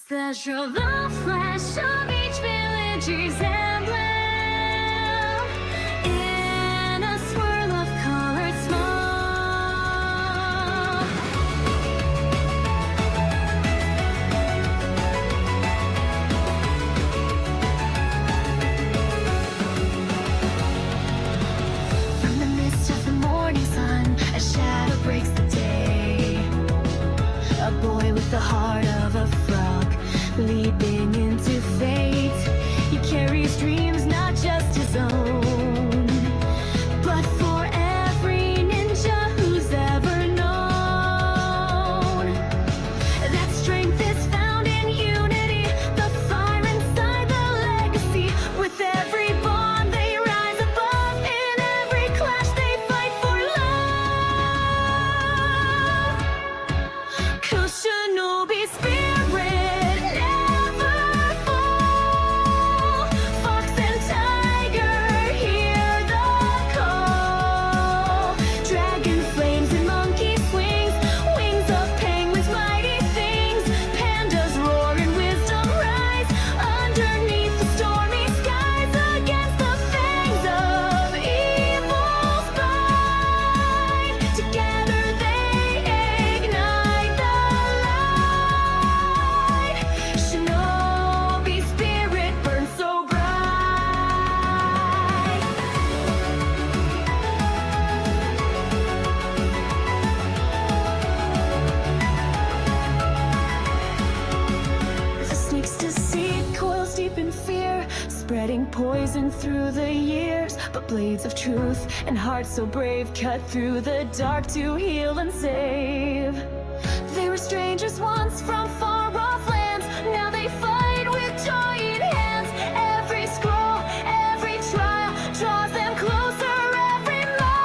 Special the flash of each villager's emblem in a swirl of colored smoke. From the mist of the morning sun, a shadow breaks the day. A boy with the heart of a frog, leaping into fate. He carries dreams, not just his own, but for every ninja who's ever known. That strength is found in unity, the fire inside the legacy. With every bond they rise above, in every clash they fight for love. 'Cause Shinobi spirit never fall. Fox and tiger hear the call. Dragon flames and monkey swings, wings of penguins, mighty things. Pandas roar and wisdom rise underneath the stormy skies. Against the fangs of evil's bite, together they ignite the light. Shinobi spirit burns so bright. The snake's deceit coils deep in fear, spreading poison through the years. But blades of truth and hearts so brave cut through the dark to heal and save. They were strangers once from far off lands, now they fight with joy in hands. Every scroll, every trial draws them closer every mile.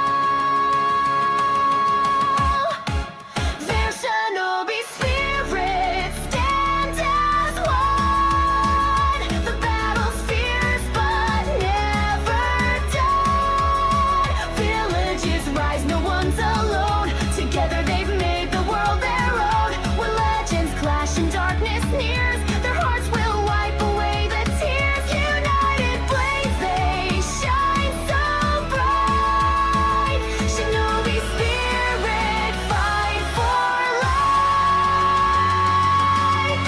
Their shinobi spirits stand as one. The battle's fierce but never done. Villages rise, no one's alone. Together they've made the world their own. When legends clash and darkness nears, their hearts will wipe away the tears. United blades, they shine so bright. Shinobi spirit, fight for life.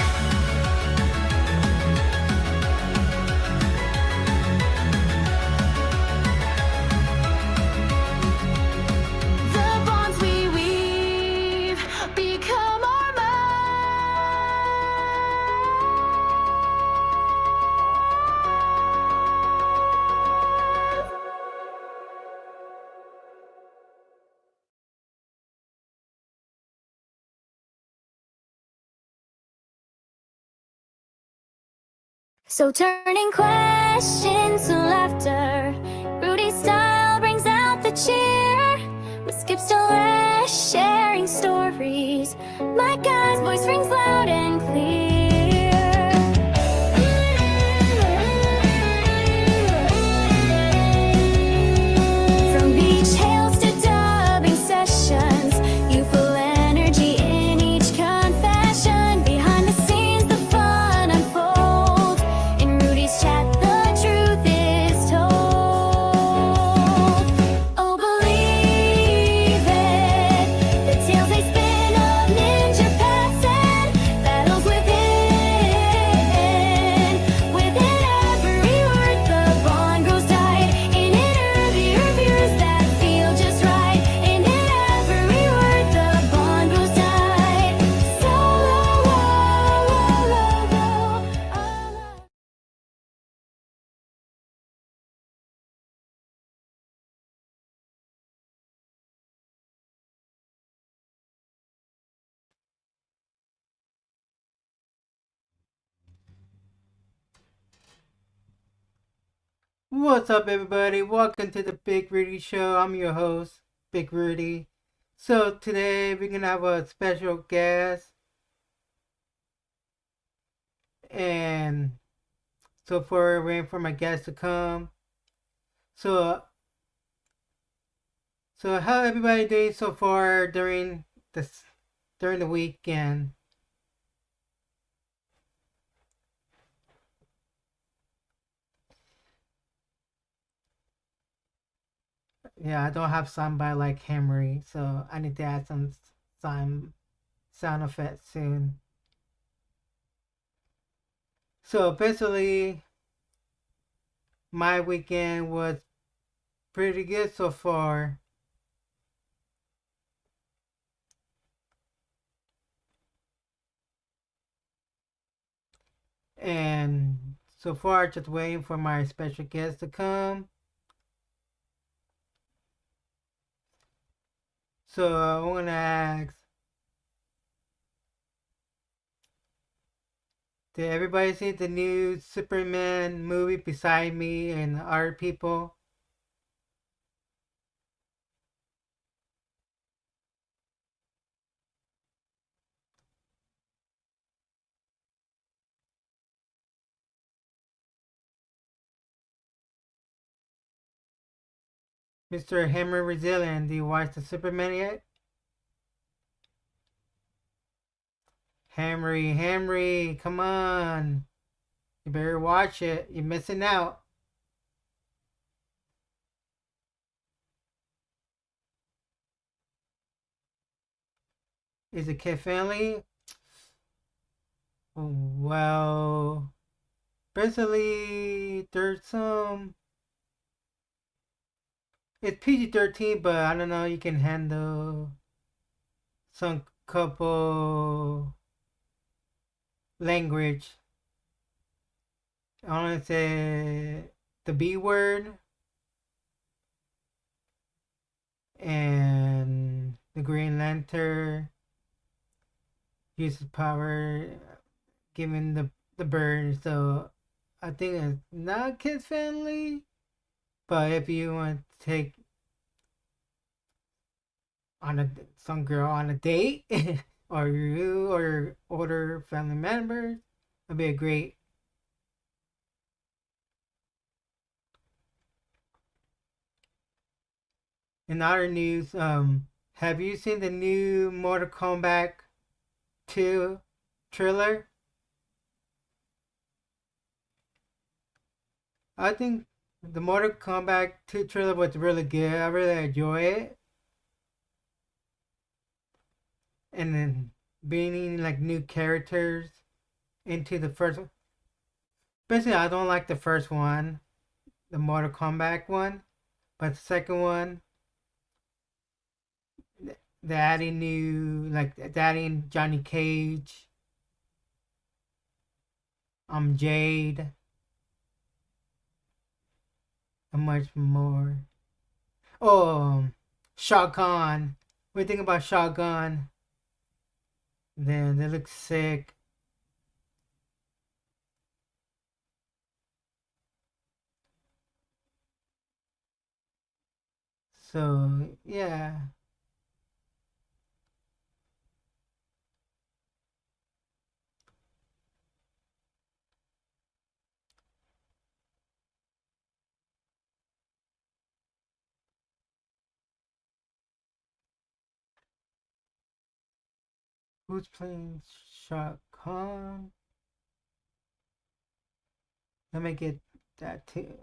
The bonds we weave become our minds. So turning questions to laughter, Rudy's style brings out the cheer. With skips to less, sharing stories, my guy's voice rings loud and clear. From beach hails to dubbing sessions, youthful energy in each confession. Behind the scenes, the fun unfolds. In Rudy's chat, the truth is told. Oh, believe it, the tales they spin of ninja paths and battles within. Within every word, the bond grows tight. In it, earlier views that feel just right. In it, every word, the bond grows tight. So What's up, everybody? Welcome to the Big Rudy Show. I'm your host, Big Rudy. So today we're gonna have a special guest, and so far waiting for my guest to come. So how everybody doing so far during the weekend? yeah, I don't have soundbite like Hammery, so I need to add some sound effects soon. So basically, my weekend was pretty good so far. And so far, just waiting for my special guest to come. So I want to ask, did everybody see the new Superman movie beside me and other people? Mr. Hammer Resilient, do you watch the Superman yet? Hamry, come on. You better watch it. You're missing out. Is it kid friendly? Well, basically, there's some. It's PG-13, but I don't know. You can handle some couple language. I want to say the B word and the Green Lantern uses power given the bird. So I think it's not kid friendly. But if you want to take on some girl on a date, or you or your older family members, it'd be a great. In other news, have you seen the new Mortal Kombat 2 trailer? I think the Mortal Kombat 2 trailer was really good. I really enjoy it. And then bringing like new characters into the first one. Basically, I don't like the first one, the Mortal Kombat one, but the second one, they're adding new, like they're adding Johnny Cage, Jade, and much more. Oh, Shotgun. What do you think about Shotgun? They look sick. So yeah. Who's playing Shotgun? Let me get that too.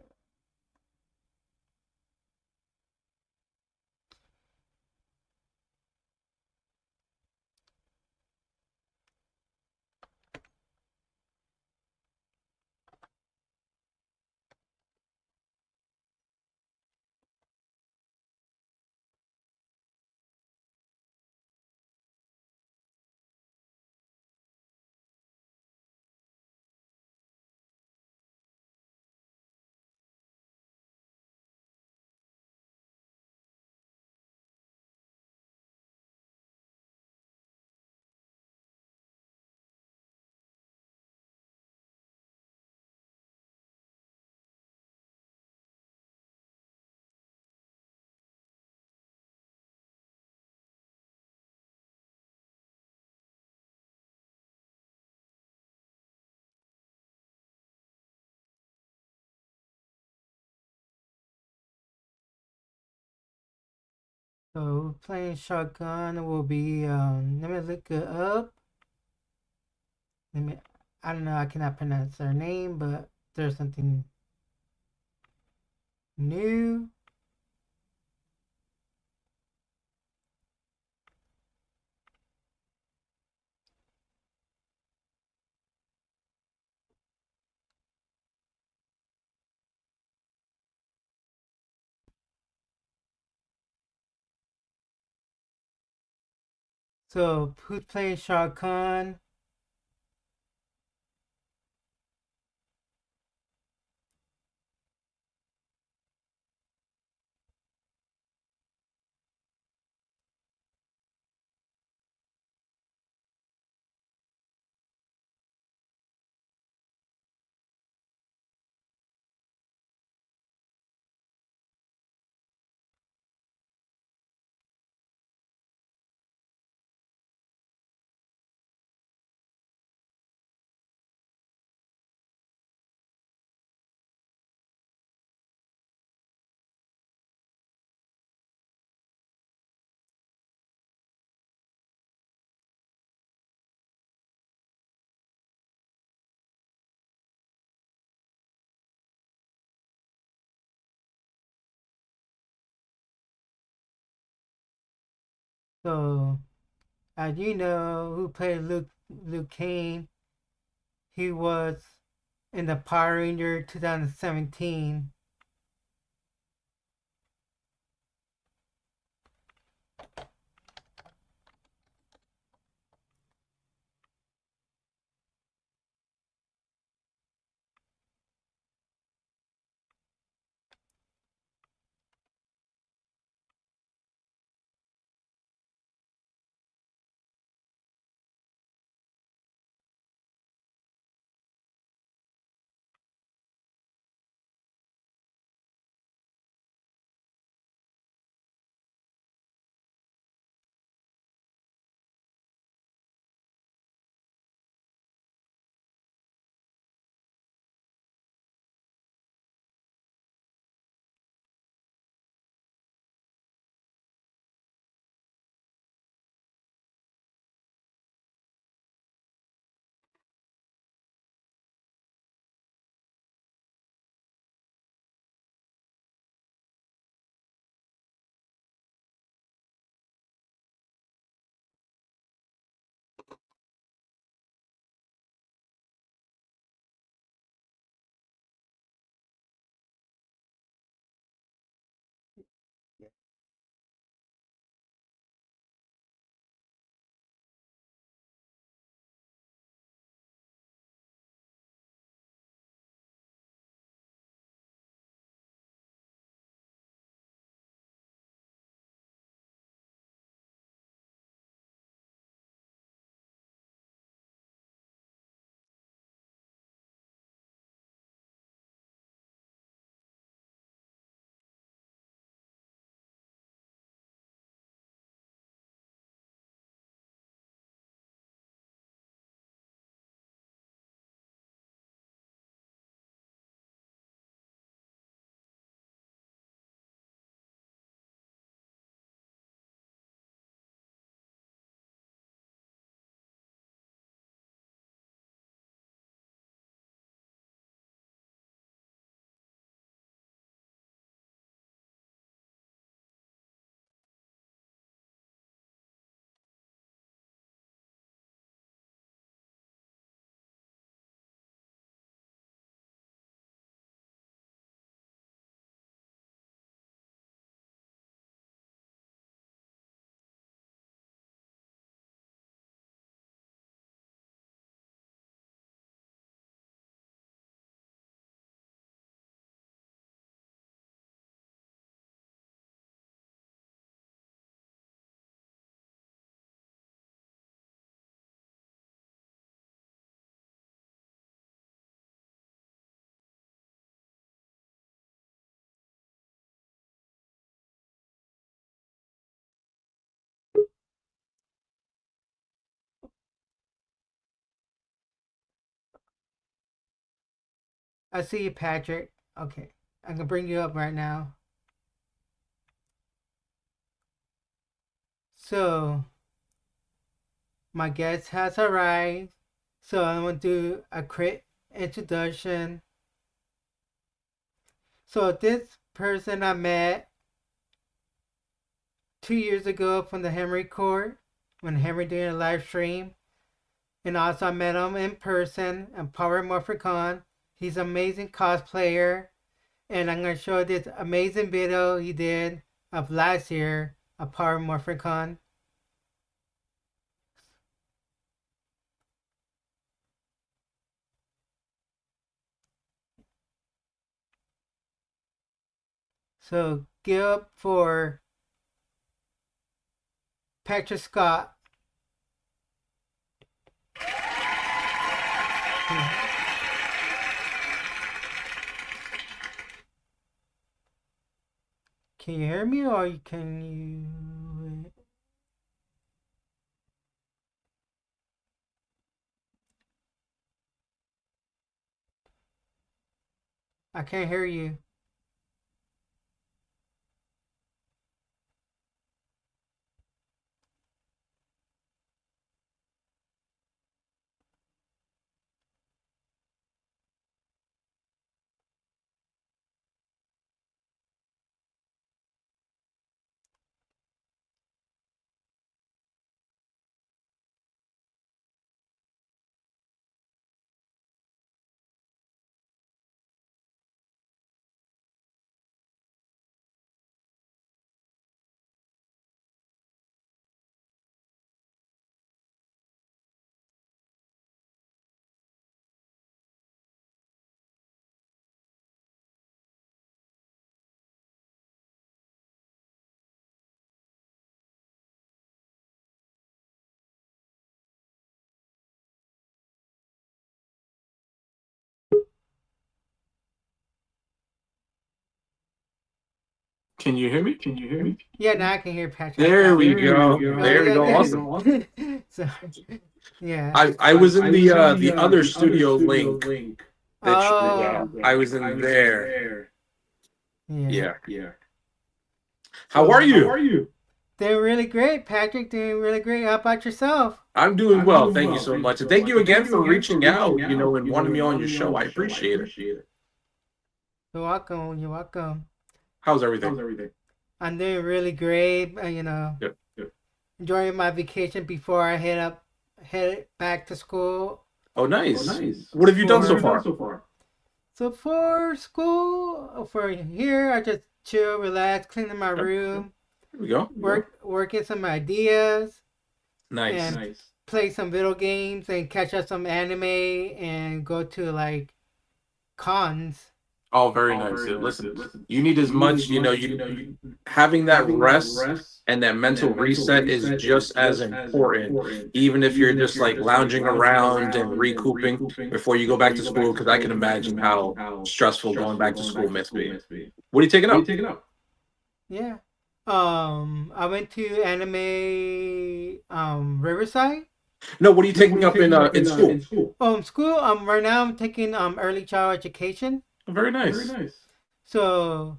So playing Shotgun will be let me look it up. Let me I don't know, I cannot pronounce her name, but there's something new. So who's playing Shah Khan? So as you know, who played Luke Kane? He was in the Power Ranger 2017. I see you, Patrick. Okay, I'm gonna bring you up right now. So my guest has arrived. So I'm gonna do a quick introduction. So this person I met 2 years ago from the Henry Court when Henry did a live stream. And also I met him in person at Power Morphicon. He's an amazing cosplayer. And I'm going to show this amazing video he did of last year at Power Morphicon. So give up for Patrick Scott. Can you hear me or can you? I can't hear you. Can you hear me? Yeah, now I can hear Patrick There Scott. we go. There we Yeah, go. there. Awesome. So, yeah. I was in the other studio link that you Oh, I was in there. yeah. Yeah. How So, are you? doing really great, Patrick. Doing really great. How about yourself? I'm doing well. Thank you so much. And thank you again for reaching out, and wanting me on your show. I appreciate it. You're welcome. You're welcome. How's everything? I'm doing really great. Yep. Enjoying my vacation before I head back to school. Oh, nice. What have you done so far? So for school, for here, I just chill, relax, cleaning my room, Here we go. working some ideas, Nice. and play some video games and catch up some anime and go to like cons. Oh, very nice. Listen, you need as much, you having that rest and that mental reset is just as important, even if you're just like lounging around and recouping before you go back to school, because I can imagine how stressful going back to school must be. What are you taking up? Yeah. I went to anime Riverside. No, what are you taking up in school? School. Right now I'm taking early child education. Very nice. So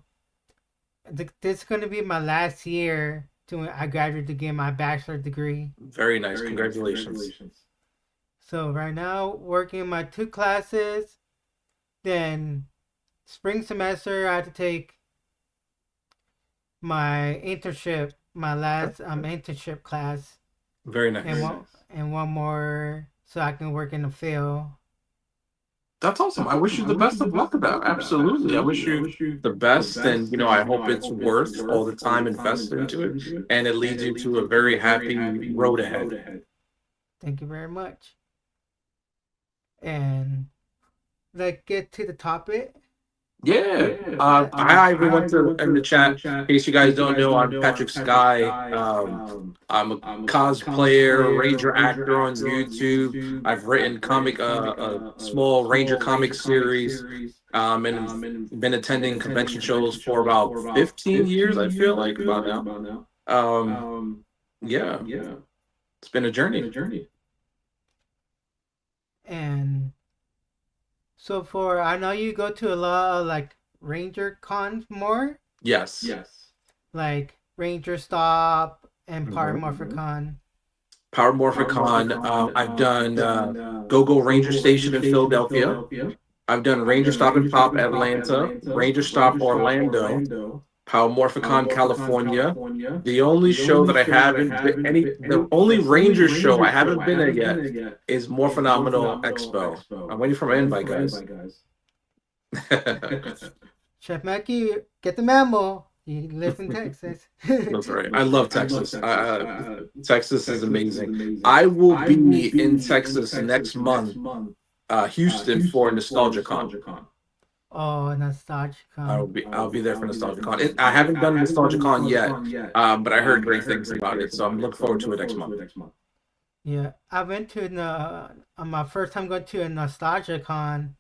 this is gonna be my last year I graduate to get my bachelor degree. Very nice. Congratulations. So right now working my 2 classes. Then spring semester I had to take my internship, my last internship class. Very nice. And one more so I can work in the field. That's awesome. I wish you the best of luck with that. Absolutely. I wish you the best, and I hope it's worth all the time invested into it, and it leads you to a very happy road ahead. Thank you very much. And let's get to the topic. Yeah. Hi everyone in the chat. In case you guys don't know, I'm Patrick Skye. I'm a cosplayer, ranger actor on YouTube. I've written a small ranger comic series. And been attending convention shows for about 15 years, I feel like, about now. Yeah. It's been a journey. And so I know you go to a lot of like ranger cons more. Yes. Like Ranger Stop and Power Morphicon. Power Morphicon. I've done Go Ranger Station in Philadelphia. I've done Ranger Stop and Pop Atlanta, Ranger Stop Orlando, Power Morphicon California. The only show that I haven't been the only Ranger show I haven't been at yet is More Phenomenal Expo. I'm waiting for my invite, guys. Chef Mackie, get the memo. You live in Texas. That's right. I love Texas. Texas is amazing. I will be in Texas next month, Houston, for NostalgiaCon. Oh, nostalgicon. I'll be there for NostalgiaCon. I haven't done NostalgiaCon yet, but I heard great things about it, so I'm looking forward to it next month. Yeah, I went to my first time going to a nostalgicon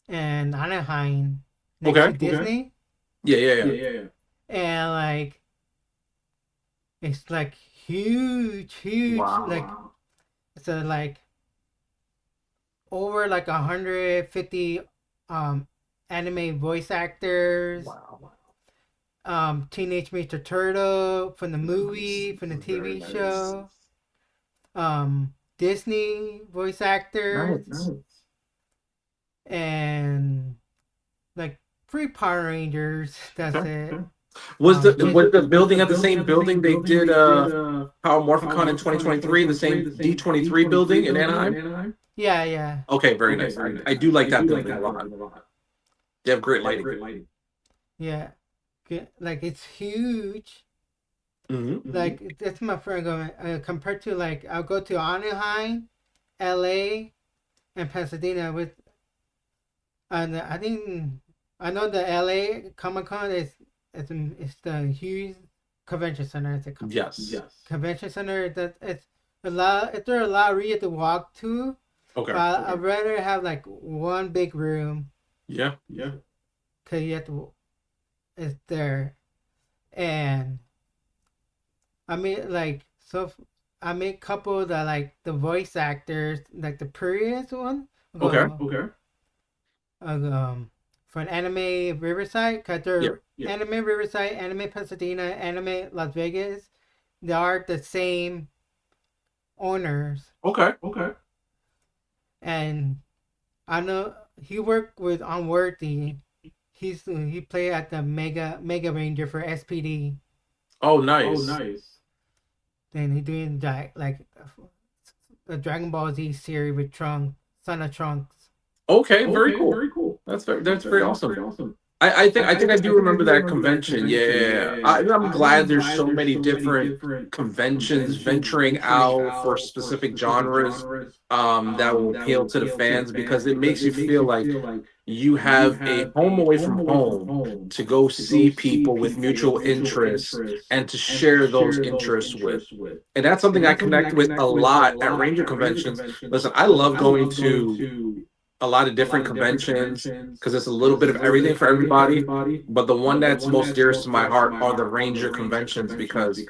in Anaheim next to Okay. Disney, Yeah, yeah, yeah. and like it's like huge, like Wow. it's like over like 150 um anime voice actors, Wow. Teenage Mutant Turtle from the movie, from the Very TV nice. show, Disney voice actors, Nice. and like three Power Rangers. That's Okay. it. Just Was the building at the same building they did Power Morphicon in 2023, the same D23 building in Anaheim? yeah, Okay, very nice. I do like that building a lot. They have great lighting. yeah. Like it's huge. Mm-hmm. Like that's my friend going. Compared to like I'll go to Anaheim, L.A. and Pasadena with, and I think I know the L.A. Comic Con is it's the huge convention center. It's a Yes. convention center that it's a lot. It's there a lot of to walk to. Okay. But I'd rather have like one big room Yeah. because you have to. It's there, and I mean like so. I made a couple that like the voice actors, like the previous one. Okay. For an anime Riverside, cause Yeah. they're anime Riverside, anime Pasadena, anime Las Vegas. They are the same owners, Okay. and I know he worked with Unworthy. He played at the Mega Ranger for SPD. Oh, nice. Then he doing that like the Dragon Ball Z series with Trunks, Son of Trunks. Okay, very cool. That's very awesome. I think I do remember that convention. Yeah. I'm glad there's so many different conventions venturing out for specific genres that will appeal to the fans because it makes you feel like you have a home away from home to go see people with mutual interests and to share those interests with. And that's something I connect with a lot at Ranger conventions. Listen, I love going to a lot of different conventions because it's a little bit of everything for everybody. But the one that's most dearest to my heart are the Ranger conventions because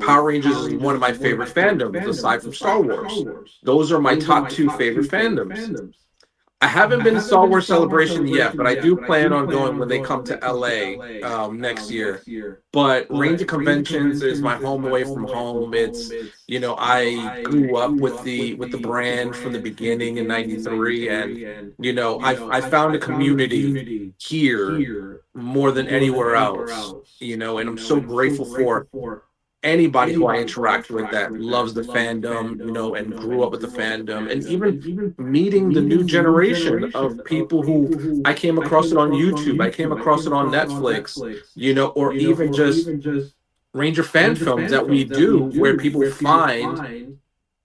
Power Rangers is one of my favorite fandoms aside from Star Wars. Those are my top two favorite fandoms. I haven't been to Star Wars Celebration yet, but I do plan on going when they come to LA next year. But Ranger Conventions is my home away from home. It's I grew up with the brand from the beginning in '93, and I found a community here more than anywhere else. And I'm so grateful for anybody who I interact with that loves the fandom, and grew up with the fandom, and even meeting the new generation of people who I came across it on YouTube, I came across it on Netflix, or even just Ranger fan films that we do where people find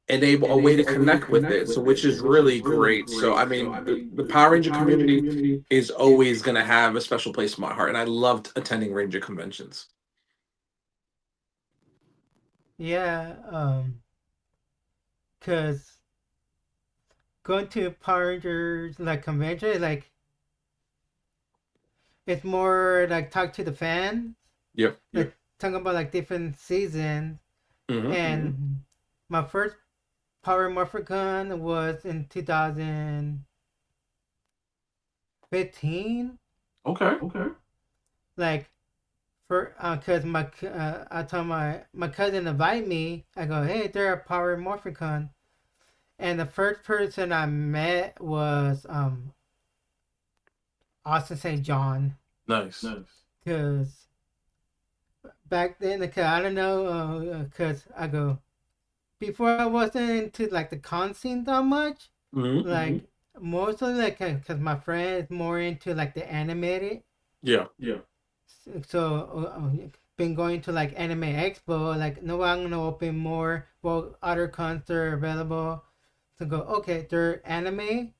a way to connect with it. So which is really great. So I mean the Power Ranger community is always gonna have a special place in my heart. And I loved attending Ranger conventions. Yeah, cause going to Power Rangers like convention, like it's more like talk to the fans, Yep. like talking about like different seasons. And my first Power Morphicon was in 2015. Okay. Like for cause I told my cousin invite me. I go, hey, they're at Power Morphicon, and the first person I met was Austin St. John, Nice. cause back then, cause I don't know, cause I go before I wasn't into like the con scene that much. Like mostly like cause my friend is more into like the animated. Yeah. So been going to like Anime Expo, like no, I'm gonna open more. Well, other cons are available. So go okay, they're anime,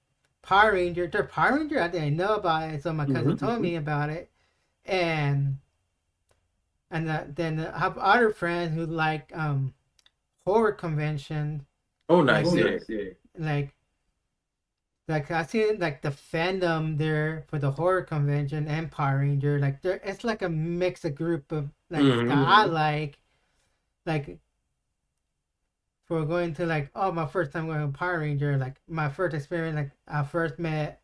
Power Ranger. They're Power Ranger. I didn't know about it, so my cousin told me about it, and then I have other friends who like horror convention, Oh, like nice. Yeah. like like I see like the fandom there for the horror convention and Power Ranger. Like there, it's like a mix, a group of like that I like for going to like my first time going to Power Ranger. Like my first experience, like I first met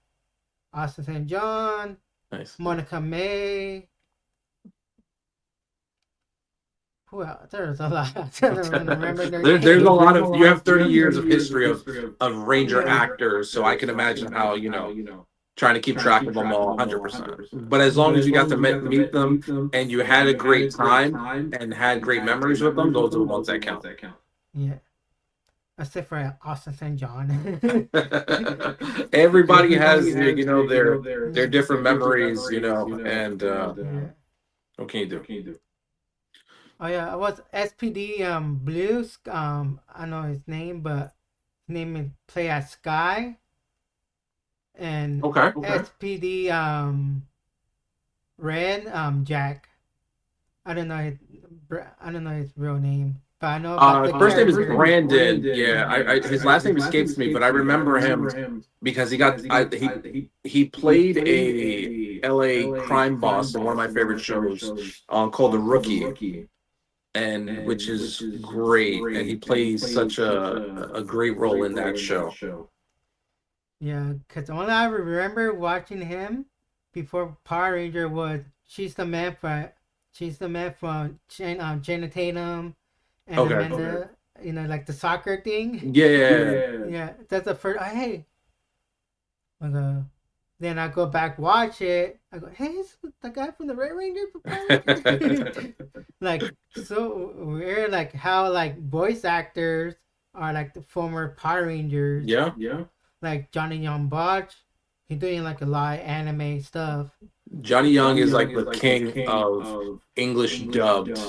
Austin St. John, Nice. Monica May. Who else? There's a lot. I don't remember their There's a names. lot of, you have 30 years of history of Ranger actors, so I can imagine how, trying to keep track of them all 100%. But as long as you got to meet them and you had a great time and had great memories with them, those are the ones that count. Yeah. Except for Austin St. John. Everybody has, their different memories, and Yeah. what can you do? Oh yeah, it was SPD Blues. I know his name, but his name is play as Skye. And Okay. SPD Red Jack. I don't know his real name, but I know about the First name is character. Brandon. Yeah, his last name escapes me, but I remember him because he played a LA crime boss in one of my favorite shows called The Rookie, and which is great, and he plays such a great role in that show. Yeah, because the only I remember watching him before Power Ranger was She's the Man from Channing Tatum and Okay. Amanda. You know, like the soccer thing. Yeah. Yeah, that's the first. Hey, I go. Then I go back watch it. I go, hey, it's the guy from the Red Ranger for Power Ranger. Like so weird, like how like voice actors are like the former Power Rangers. Yeah. Like Johnny Young Botch, he's doing like a lot of anime stuff. Johnny Young is like the king of English dubbed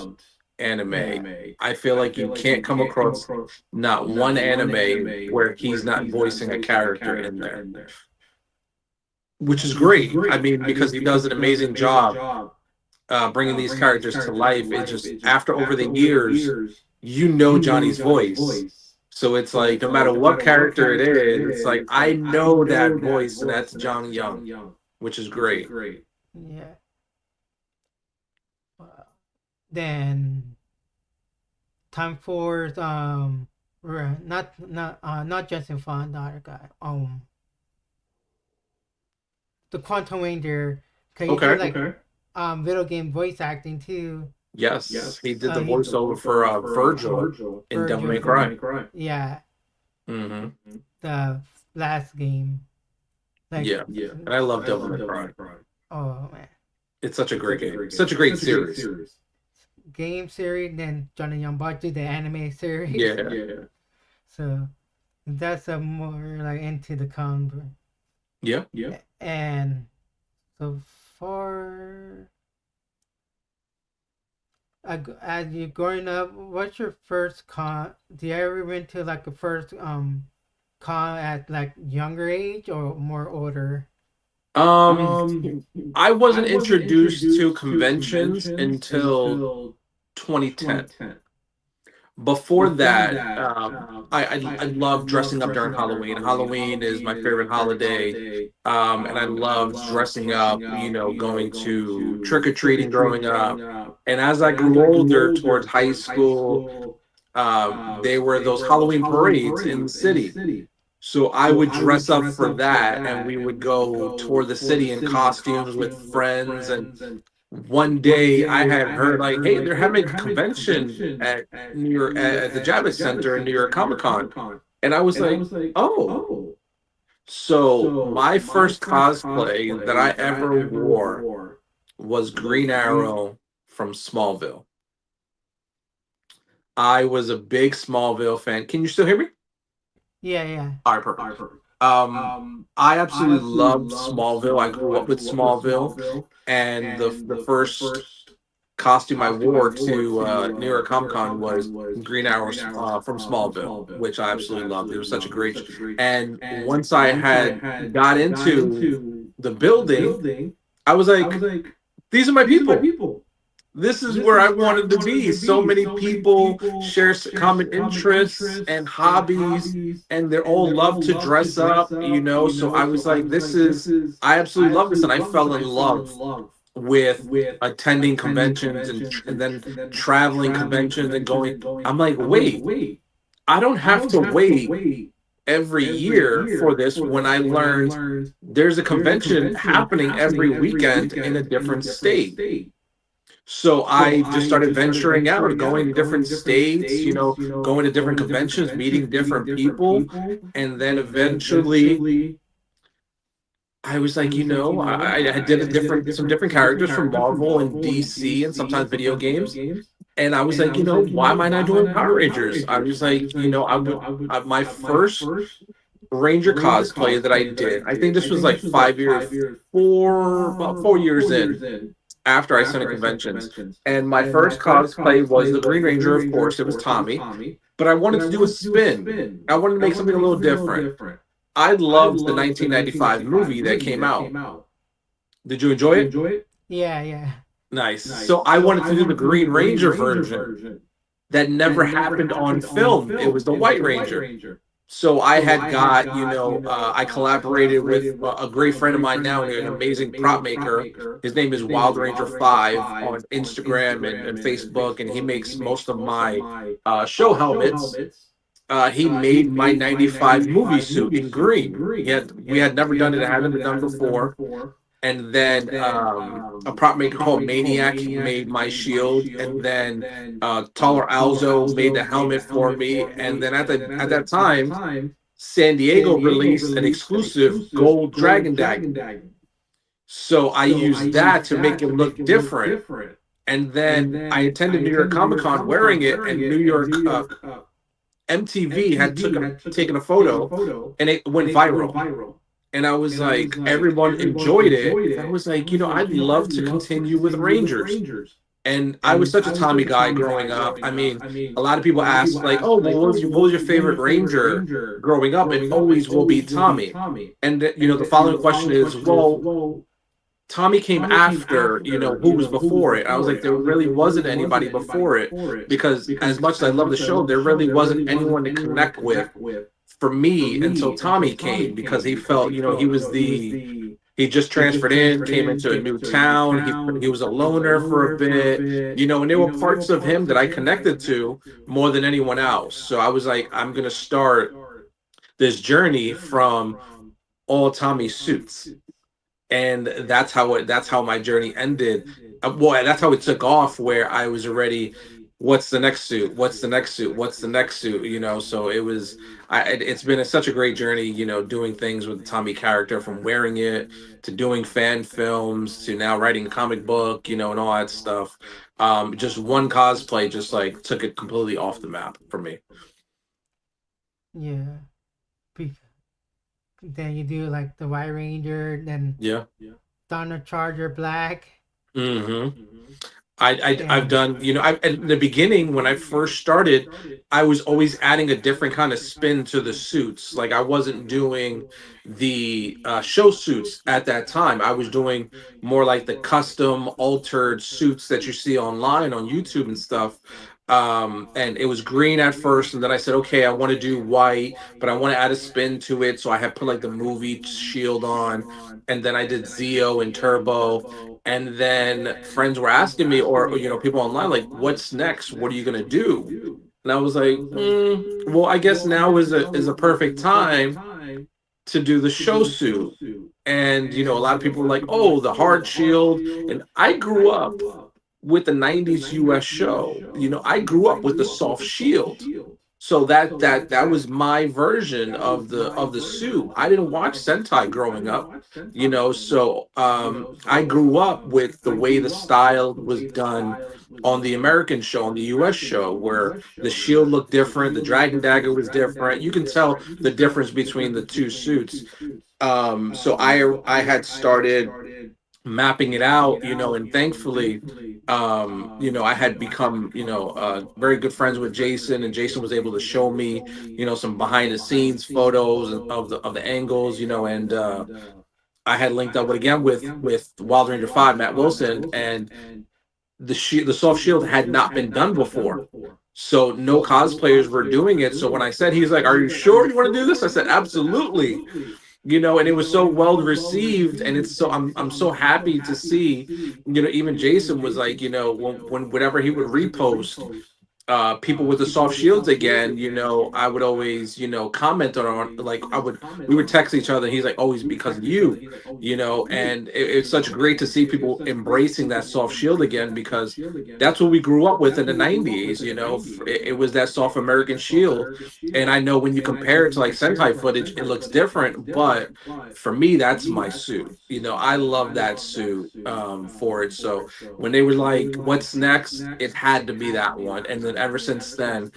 anime. I feel like you can't come across not one anime where he's not voicing a character in there, which is great. I mean, because he does an amazing job bringing these characters to life. It's just after over the years, Johnny's voice. So it's like no matter what character it is, it's like I know that voice, and that's Johnny Young, which is great. Yeah. Then time for not Justin Fun, the other guy. The Quantum Ranger. Cause he did like video game voice acting too. Yes, he did the voiceover for Virgil in Devil May Cry. Yeah. Mm-hmm. The last game. Like, yeah, and I love Devil May Cry. Oh man, it's such a great game. Such a great series. Game series, then Johnny Young Bot did the anime series. Yeah. So that's a more like into the con. Yeah. And so far, as you growing up, what's your first con? Do you ever went to like a first con at like younger age or more older? I wasn't introduced to conventions until 2010. Before that, I love dressing up during Halloween. Halloween is my favorite holiday, and I loved dressing up. Going to trick or treating growing up. And as I grew older, towards high school, there were those Halloween parades in the city. So I would dress up for that, and we would go tour the city in costumes with friends. And one day I had heard like, hey, they're having a convention at the Javits Center in New York Comic Con, and I was like, oh. So my first cosplay that I ever wore was Green Arrow from Smallville. I was a big Smallville fan. Can you still hear me? Yeah. All right, perfect. I absolutely loved Smallville. I grew up with Smallville, and the first costume I wore to New York Comic Con was Green Arrow from Smallville, which I absolutely loved. It was such a great. And once I had got into the building, I was like, "These are my people. This is where I wanted to be." So many people share common interests and hobbies, and they're all love to dress up, you know. So I was like, "This is." I absolutely love this, and I fell in love with attending conventions and then traveling conventions and going. I'm like, wait, I don't have to wait every year for this when I learned there's a convention happening every weekend in a different state. So I just started venturing out, going to different states, you know, going to different conventions, meeting different people, and then eventually I was like, you know, I did some different characters from Marvel and DC and sometimes video games, and I was like, you know, why am I not doing Power Rangers? I was like, you know, my first Ranger cosplay that I did. I think this was like 5 years, about 4 years in after I started conventions, and my first cosplay was the Green Ranger. Of course, it was Tommy, but I wanted to do a spin. I wanted to make something a little different. I loved the 1995 movie that came out. Did you enjoy it? Yeah, yeah. Nice. So I wanted to do the Green Ranger version that never happened on film. It was the White Ranger. So I had got, you know, I collaborated with a great friend of mine now, an amazing prop maker. His name is Wild Ranger 5 on Instagram and Facebook, and he makes most of my show helmets. He made my 95 movie suit in green. We had never done it, it hadn't been done before. And then a prop maker called Maniac made my shield, and then Taller Alzo made the helmet for me. And then at that time, San Diego released an exclusive gold dragon dagger. So I used that to make it look different. And then I attended New York Comic Con wearing it, and New York MTV had taken a photo, and it went viral. And I was like, everyone enjoyed it. And I was like, you know, I'd love to continue with Rangers. And I was such a Tommy guy growing up. I mean, a lot of people ask, like, oh, well, what was your favorite Ranger growing up? It always will be Tommy. And, you know, the following question is, well, Tommy came after, you know, who was before it? I was like, there really wasn't anybody before it, because as much as I love the show, there really wasn't anyone to connect with for me until Tommy came, because he felt, you know, he just transferred in, came into a new town. He was a loner for a bit, you know, and there were parts of him that I connected to more than anyone else. So I was like, I'm gonna start this journey from all Tommy suits, and that's how my journey ended. Well, that's how it took off, where I was already, what's the next suit, what's the next suit, what's the next suit, you know. So it's been such a great journey, you know, doing things with the Tommy character, from wearing it to doing fan films to now writing a comic book, you know, and all that stuff. Just one cosplay just like took it completely off the map for me. Yeah. Be- Then you do like the White Ranger, then Yeah. Thunder Charger Black. Mm-hmm. I've done, you know, in the beginning when I first started, I was always adding a different kind of spin to the suits. Like I wasn't doing the show suits at that time. I was doing more like the custom altered suits that you see online on YouTube and stuff. And it was green at first, and then I said, okay, I want to do white, but I want to add a spin to it. So I had put like the movie shield on, and then I did Zeo and Turbo. And then friends were asking me, or you know, people online, like, what's next? What are you gonna do? And I was like, well, I guess now is a perfect time to do the show suit. And you know, a lot of people were like, oh, the hard shield. And I grew up with the 90s US show. You know, I grew up with the soft shield. So that was my version of the suit. I didn't watch Sentai growing up, you know, so I grew up with the way the style was done on the American show, on the US show, where the shield looked different, the dragon dagger was different. You can tell the difference between the two suits. So I had started mapping it out, and thankfully, I had become, very good friends with Jason, and Jason was able to show me, some behind the scenes photos of the angles, and I had linked up with again with Wild Ranger 5, Matt Wilson, and the soft shield had not been done before. So no cosplayers were doing it. So when I said, he's like, "Are you sure you want to do this?" I said, "Absolutely." And it was so well received, and I'm so happy to see, even Jason was like, when whenever he would repost people with the soft shields again, I would always, comment on, like, we would text each other. He's like, "Always because of you," and it's such great to see people embracing that soft shield again, because that's what we grew up with in the 90s. It was that soft American shield. And I know when you compare it to like Sentai footage, it looks different, but for me, that's my suit. I love that suit for it. So when they were like, "What's next?" It had to be that one. And then ever since then,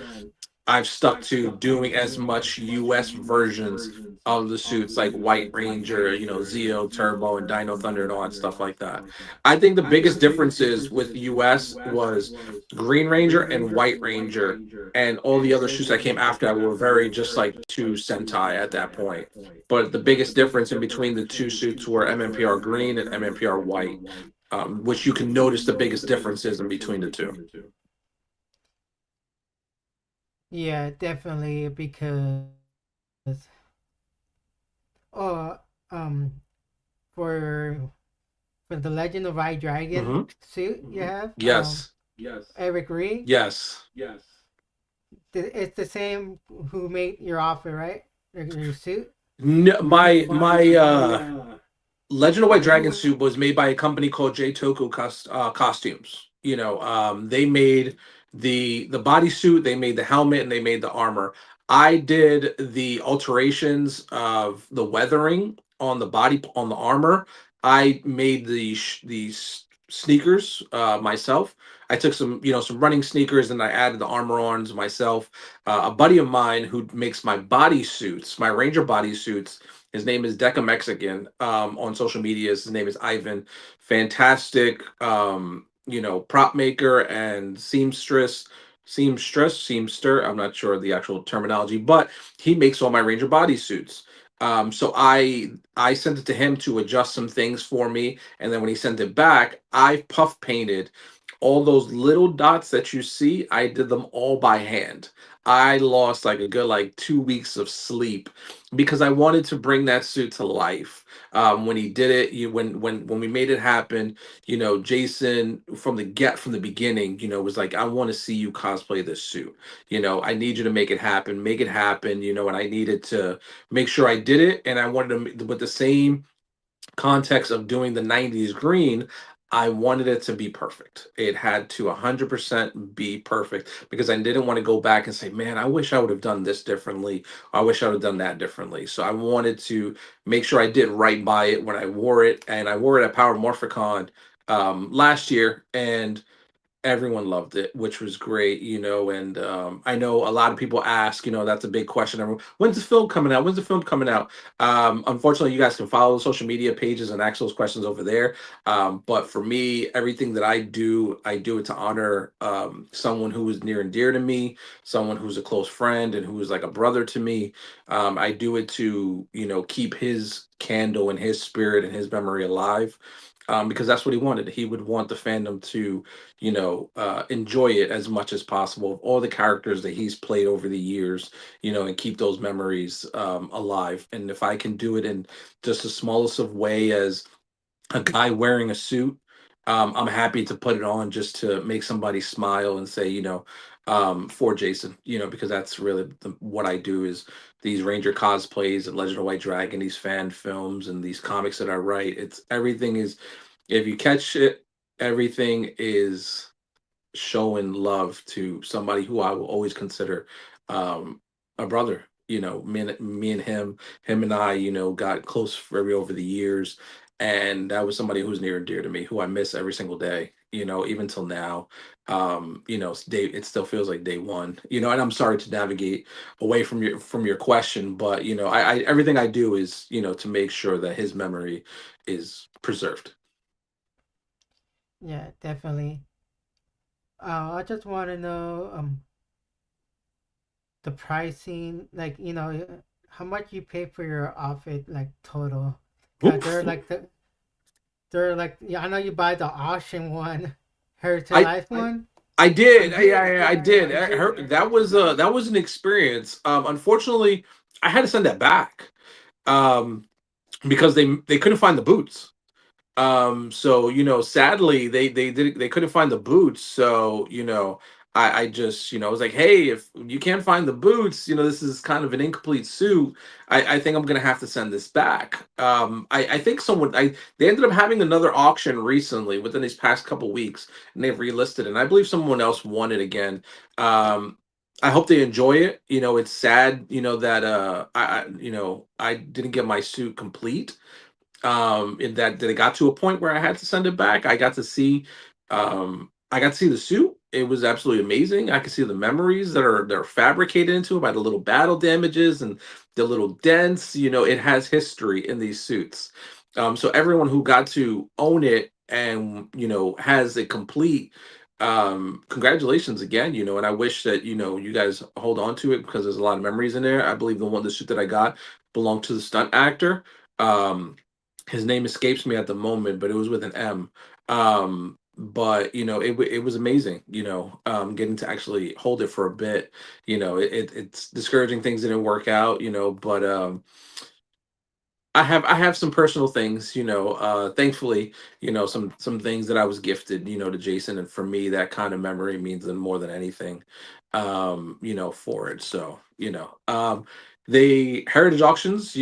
I've stuck to doing as much US versions of the suits, like White Ranger, Zeo, Turbo, and Dino Thunder, and all that stuff like that. I think the biggest differences with US was Green Ranger and White Ranger, and all the other suits that came after that were very just like two Sentai at that point. But the biggest difference in between the two suits were MMPR Green and MMPR White, which you can notice the biggest differences in between the two. Yeah, definitely, because oh, for the Legend of I Dragon Hmm. suit you have, Yes. Eric Reed, Yes. it's the same who made your outfit, right? Your suit. No, my Legend of White Dragon suit was made by a company called J Toku Costumes. They made the bodysuit, they made the helmet, and they made the armor. I did the alterations of the weathering on the body, on the armor. I made these sneakers myself. I took some running sneakers, and I added the armor on myself. A buddy of mine who makes my bodysuits, my Ranger bodysuits, his name is Deca Mexican. On social media, his name is Ivan. Fantastic, prop maker and seamster. I'm not sure of the actual terminology, but he makes all my Ranger bodysuits. So I sent it to him to adjust some things for me, and then when he sent it back, I puff painted all those little dots that you see. I did them all by hand. I lost like a good like 2 weeks of sleep because I wanted to bring that suit to life. When he did it, when we made it happen, Jason from the beginning, was like, "I want to see you cosplay this suit. I need you to make it happen. And I needed to make sure I did it, and I wanted to, with the same context of doing the 90s green, I wanted it to be perfect. It had to 100% be perfect because I didn't want to go back and say, "Man, I wish I would have done this differently. I wish I would have done that differently." So I wanted to make sure I did right by it when I wore it. And I wore it at Power Morphicon last year, and everyone loved it, which was great. And I know a lot of people ask, that's a big question. When's the film coming out? When's the film coming out? Unfortunately, you guys can follow the social media pages and ask those questions over there. But for me, everything that I do it to honor someone who is near and dear to me, someone who's a close friend and who is like a brother to me. I do it to, keep his candle and his spirit and his memory alive. Because that's what he wanted. He would want the fandom to, enjoy it as much as possible. All the characters that he's played over the years, and keep those memories alive. And if I can do it in just the smallest of way as a guy wearing a suit, I'm happy to put it on just to make somebody smile and say, for Jason, because that's really what I do is these Ranger cosplays and Legend of White Dragon, these fan films and these comics that I write. It's everything is, if you catch it, everything is showing love to somebody who I will always consider um, a brother. Me and him and I, got close very over the years, and that was somebody who's near and dear to me, who I miss every single day. Even till now, it still feels like day one. And I'm sorry to navigate away from your question, but I everything I do is to make sure that his memory is preserved. Yeah, definitely. I just want to know the pricing, like how much you pay for your outfit, like total. Cause Oof. they're like yeah, I know you buy the auction one, Heritage I Life one. I did. I did. That was an experience. Unfortunately, I had to send that back. Um, because they couldn't find the boots. So sadly they couldn't find the boots. So I just I was like, hey, if you can't find the boots, this is kind of an incomplete suit. I think I'm gonna have to send this back. I think someone I they ended up having another auction recently within these past couple weeks, and they've relisted it. And I believe someone else won it again. I hope they enjoy it. It's sad, that I didn't get my suit complete, in that it got to a point where I had to send it back. I got to see the suit. It was absolutely amazing. I could see the memories that are fabricated into it by the little battle damages and the little dents. It has history in these suits. So everyone who got to own it and has it complete, congratulations again. And I wish that you guys hold on to it because there's a lot of memories in there. I believe the suit that I got belonged to the stunt actor. um his name escapes me at the moment, but it was with an M. But it was amazing, getting to actually hold it for a bit. It's discouraging things didn't work out, but I have some personal things, thankfully, some things that I was gifted, to Jason, and for me that kind of memory means more than anything, for it. So, the heritage auctions,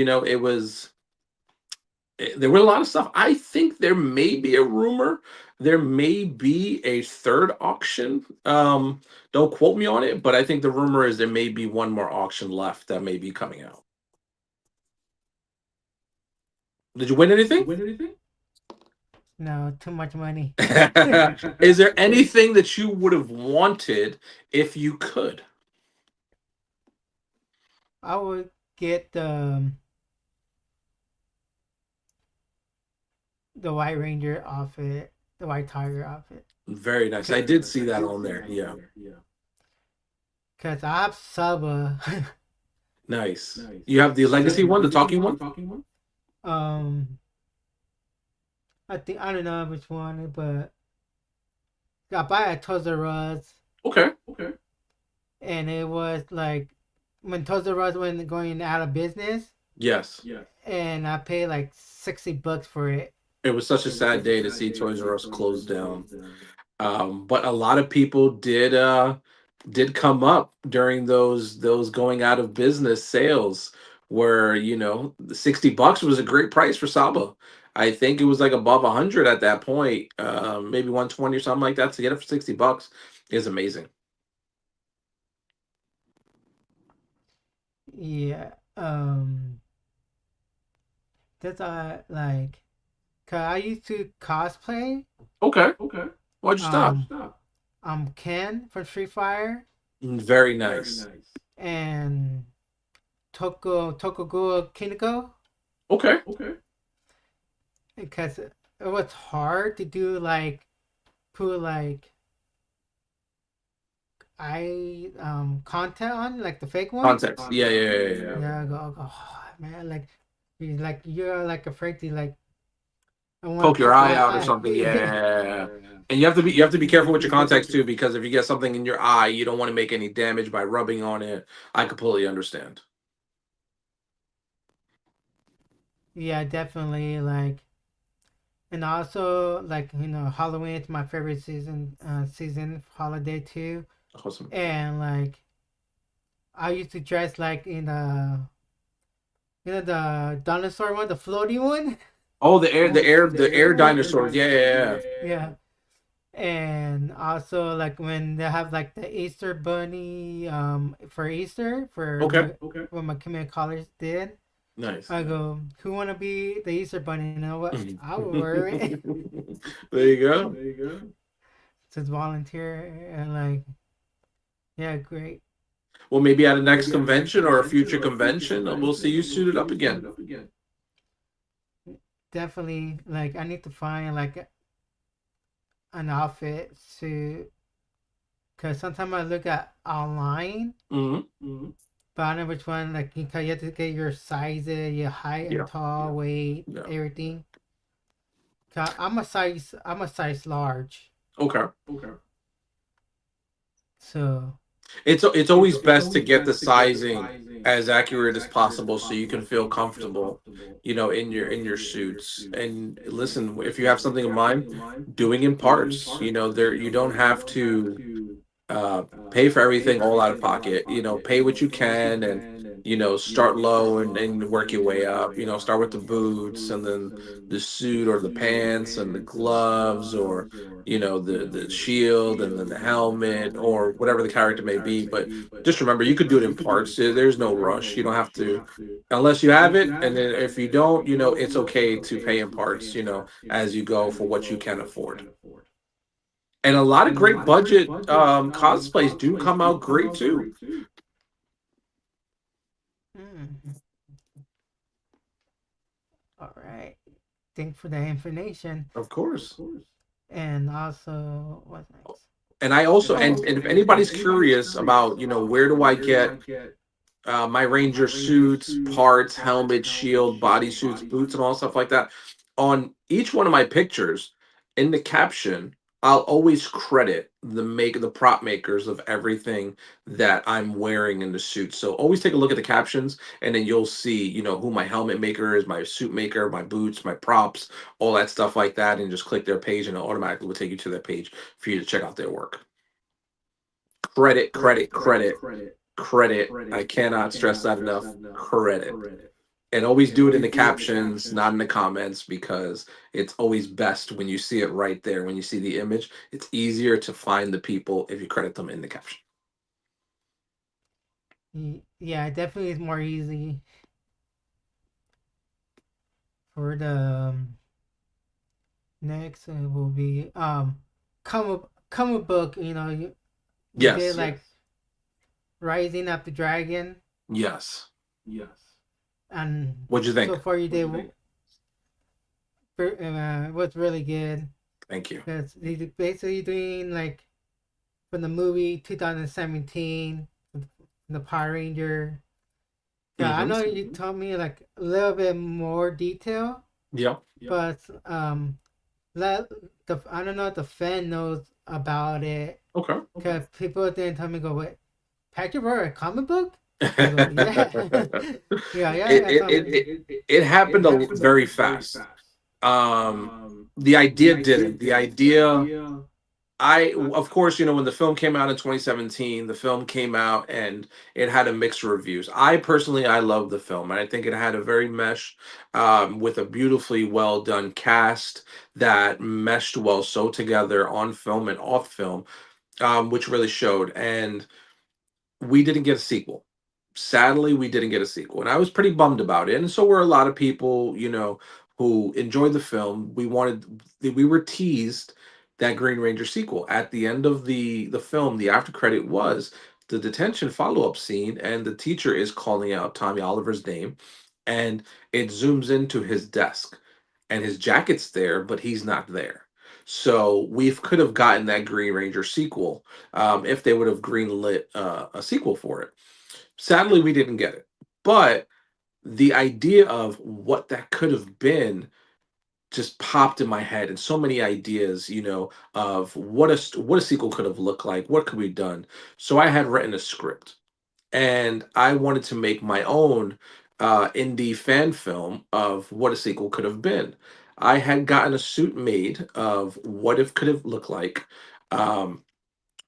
there were a lot of stuff. I think there may be a rumor. There may be a third auction. Don't quote me on it, but I think the rumor is there may be one more auction left that may be coming out. Did you win anything? No, too much money. Is there anything that you would have wanted if you could? I would get the White Ranger outfit, the White Tiger outfit. Very nice. I did see that on there. Yeah. Cause I have Saba. Nice. You have the legacy one, the talking one? um, I think I don't know which one, but I buy at Toys R Us, Okay. and it was like when Toys R Us went going out of business, Yes. and I paid like $60 for it. It was such a sad day to see Toys R Us close down. But a lot of people did come up during those going out of business sales, where the $60 was a great price for Saba. I think it was like above 100 at that point, maybe 120 or something like that. To get it for $60 is amazing. Yeah. That's like, cause I used to cosplay. Okay. Why'd you stop? Um, I'm Ken from Street Fighter Very nice. and Tokugawa Kiniko, Okay. because it was hard to do like put like I content on like the fake one. Context. Yeah. Yeah, I go, oh, man, like you're like afraid to like I want Poke to your poke eye my out or eye. something. Yeah. And you have to be careful with your contacts too, because if you get something in your eye, you don't want to make any damage by rubbing on it. I completely understand. Yeah, definitely like, and also like Halloween is my favorite season holiday too, Awesome. and like I used to dress like in the dinosaur one, the floaty one. Oh, the air dinosaurs. Yeah. Yeah, and also like when they have like the Easter bunny for Easter for Okay. what my community college did. Nice. I go, who wanna be the Easter bunny? You know what? I will wear it. There you go. Since volunteer and like yeah, great. Well, maybe at a next convention or a future convention, we'll see you suited up again. Definitely like I need to find like an outfit to, because sometimes I look at online, Hmm. but I don't know which one. Like you have to get your sizes, your height and Yeah. tall, weight, Yeah. everything. I'm a size large, Okay. so It's always best to get the sizing as accurate as possible so you can feel comfortable, in your suits. And listen, if you have something in mind, doing in parts, there you don't have to uh, pay for everything all out of pocket. Pay what you can, and start low and work your way up. Start with the boots, and then the suit or the pants and the gloves, or the shield, and then the helmet, or whatever the character may be. But just remember, you could do it in parts. There's no rush. You don't have to. Unless you have it, and then if you don't, it's okay to pay in parts, as you go for what you can afford. And a lot of great budget cosplays do come out great too. mm, all right. Thank for the information, Of course. and also what's next? And I also, Oh, and if anybody's curious about, where do I get my Ranger suits, parts, helmet, shield, body suits, boots, and all stuff like that. On each one of my pictures, in the caption, I'll always credit the prop makers of everything that I'm wearing in the suit. So always take a look at the captions, and then you'll see, who my helmet maker is, my suit maker, my boots, my props, all that stuff like that, and just click their page, and it automatically will take you to their page for you to check out their work. Credit, credit, credit, credit. I cannot stress that enough. Credit. And always do it in the captions, not in the comments, because it's always best when you see it right there. When you see the image, it's easier to find the people if you credit them in the caption. yeah, it definitely is more easy for the next. Will be comic book. You did Yes. like Rising of the Dragon, Yes. and What'd you so think? far you did was really good Thank you. because he's basically doing like from the movie 2017, the Power Ranger. Yeah, I Hmm. know you told me like a little bit more detail, Yeah. but let I don't know if the fan knows about it Okay. because people didn't tell me go wait, Patrick wrote a comic book. I go yeah, it, yeah. I it, told it, me. it, it happened very fast. Um, the idea didn't. The idea, of course, when the film came out in 2017, the film came out and it had a mixed reviews. I love the film, and I think it had a very with a beautifully well done cast that meshed well so together on film and off film, which really showed. And we didn't get a sequel. Sadly, we didn't get a sequel, and I was pretty bummed about it. And so were a lot of people, who enjoyed the film. We were teased that Green Ranger sequel at the end of the film. The after credit was the detention follow up scene, and the teacher is calling out Tommy Oliver's name, and it zooms into his desk, and his jacket's there, but he's not there. So we could have gotten that Green Ranger sequel if they would have greenlit a sequel for it. Sadly, we didn't get it. But the idea of what that could have been just popped in my head, and so many ideas, of what a sequel could have looked like, what could be done. So I had written a script, and I wanted to make my own indie fan film of what a sequel could have been. I had gotten a suit made of what it could have looked like. Um,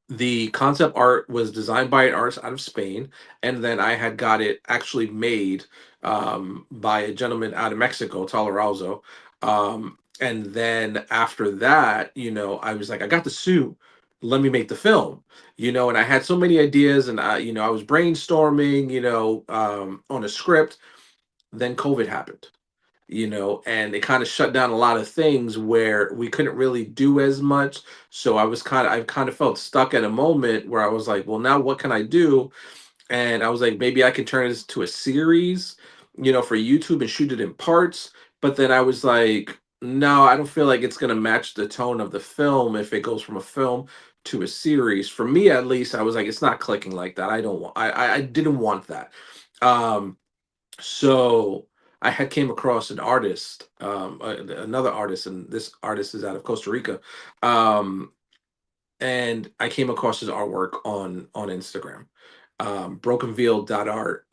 the concept art was designed by an artist out of Spain, and then I had got it actually made by a gentleman out of Mexico, Talarazo. And then after that, I was like, I got the suit. Let me make the film. And I had so many ideas, and I was brainstorming, on a script. Then COVID happened, and it kind of shut down a lot of things where we couldn't really do as much. So I kind of felt stuck at a moment where I was like, well, now what can I do? And I was like, maybe I can turn this to a series, for YouTube and shoot it in parts. But then I was like, No, I don't feel like it's gonna match the tone of the film if it goes from a film to a series. For me, at least, I was like, it's not clicking like that. I don't want. I didn't want that. Um, so I had came across an artist, another artist, and this artist is out of Costa Rica. Um, and I came across his artwork on Instagram. Brokenveil.art,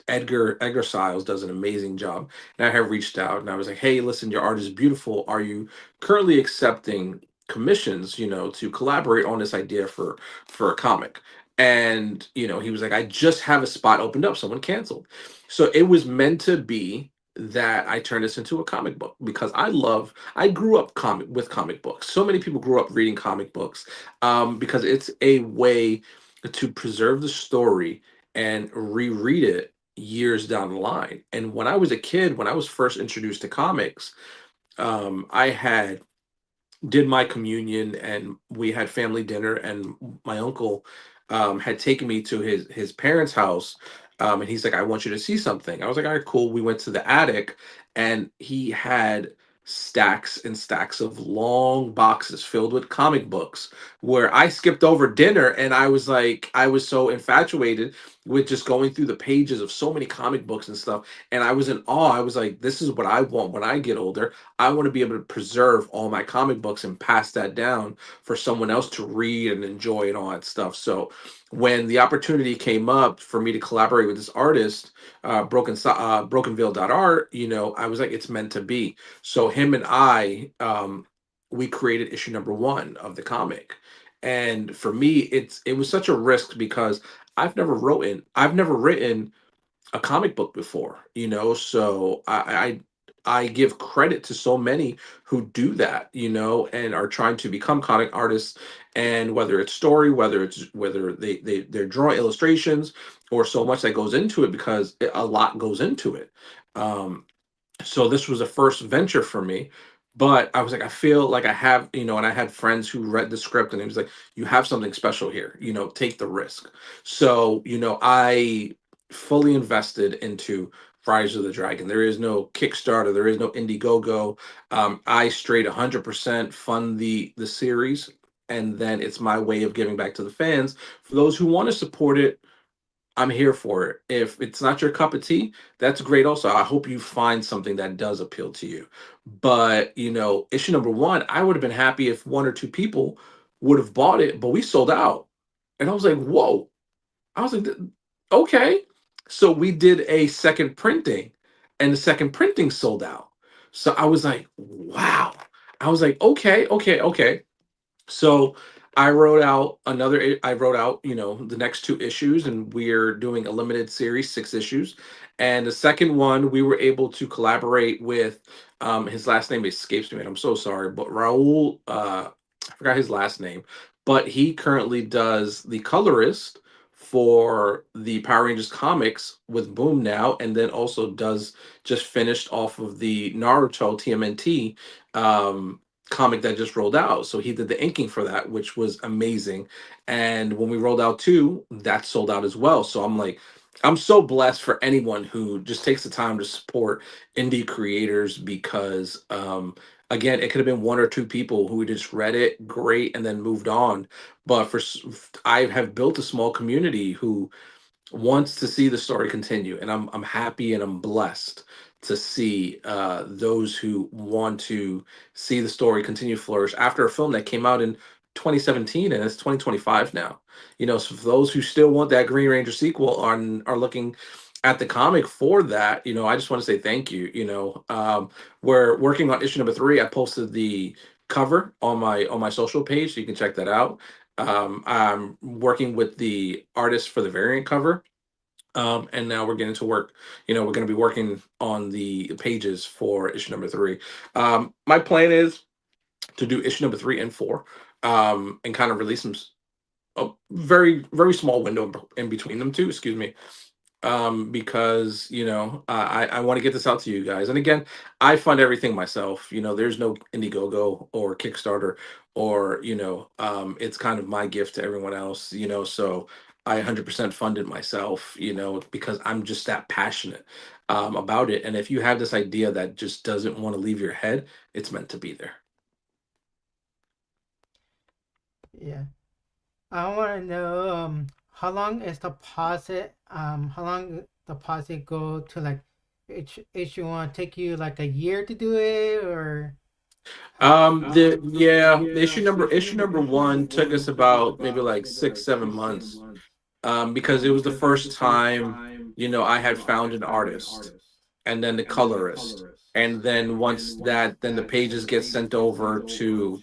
Edgar Siles does an amazing job. And I have reached out and I was like, hey, listen, your art is beautiful. Are you currently accepting commissions, to collaborate on this idea for a comic? And he was like, I just have a spot opened up. Someone canceled. So it was meant to be that I turned this into a comic book because I grew up with comic books. So many people grew up reading comic books because it's a way to preserve the story and reread it years down the line. And when I was a kid, when I was first introduced to comics, I had did my communion and we had family dinner, and my uncle had taken me to his parents' house, and he's like, I want you to see something. I was like, all right, cool. We went to the attic, and he had stacks and stacks of long boxes filled with comic books, where I skipped over dinner, and I was like, I was so infatuated with just going through the pages of so many comic books and stuff, and I was in awe. I was like, this is what I want when I get older. I want to be able to preserve all my comic books and pass that down for someone else to read and enjoy and all that stuff. So when the opportunity came up for me to collaborate with this artist, Brokenville.art, I was like, it's meant to be. So him and I, we created issue number one of the comic. And for me, it was such a risk because I've never written a comic book before, so I give credit to so many who do that, and are trying to become comic artists. And whether it's story, whether they're drawing illustrations, or so much that goes into it, because a lot goes into it. So this was a first venture for me, but I was like, I feel like I have, and I had friends who read the script and it was like, you have something special here, take the risk. So I fully invested into Rise of the Dragon. There is no Kickstarter, there is no Indiegogo. I straight 100% fund the series, and then it's my way of giving back to the fans. For those who want to support it, I'm here for it. If it's not your cup of tea, that's great also. I hope you find something that does appeal to you. But, issue number one, I would have been happy if one or two people would have bought it, but we sold out. And I was like, whoa. I was like, okay. So we did a second printing, and the second printing sold out. So I was like, wow. I was like, okay, okay, okay. So I wrote out, the next two issues, and we're doing a limited series, 6 issues. And the second one, we were able to collaborate with, his last name escapes me, and I'm so sorry, but Raul, I forgot his last name, but he currently does the colorist for the Power Rangers comics with Boom now, and then also does just finished off of the Naruto TMNT comic that just rolled out. So he did the inking for that, which was amazing. And when we rolled out two, that sold out as well. So I'm like, I'm so blessed for anyone who just takes the time to support indie creators, because again, it could have been one or two people who just read it, great, and then moved on. But I have built a small community who wants to see the story continue, and I'm happy and I'm blessed to see those who want to see the story continue to flourish after a film that came out in 2017 and it's 2025 now. So for those who still want that Green Ranger sequel are looking at the comic for that, I just want to say thank you. We're working on issue number three. I posted the cover on my social page, so you can check that out. I'm working with the artist for the variant cover, and now we're getting to work. We're going to be working on the pages for issue number three. My plan is to do issue number three and four, and kind of release them a very, very small window in between them two. Excuse me. Because I want to get this out to you guys. And again, I fund everything myself. There's no Indiegogo or Kickstarter, or it's kind of my gift to everyone else. So I 100% fund it myself, because I'm just that passionate about it. And if you have this idea that just doesn't want to leave your head, it's meant to be there. Yeah. I want to know how long is deposit how long deposit go to, like, each one take you like a year to do it, or The issue number one took us about maybe like 6 7 months, because it was the first time, I had found an artist and then the colorist. And then once that, then the pages get sent over to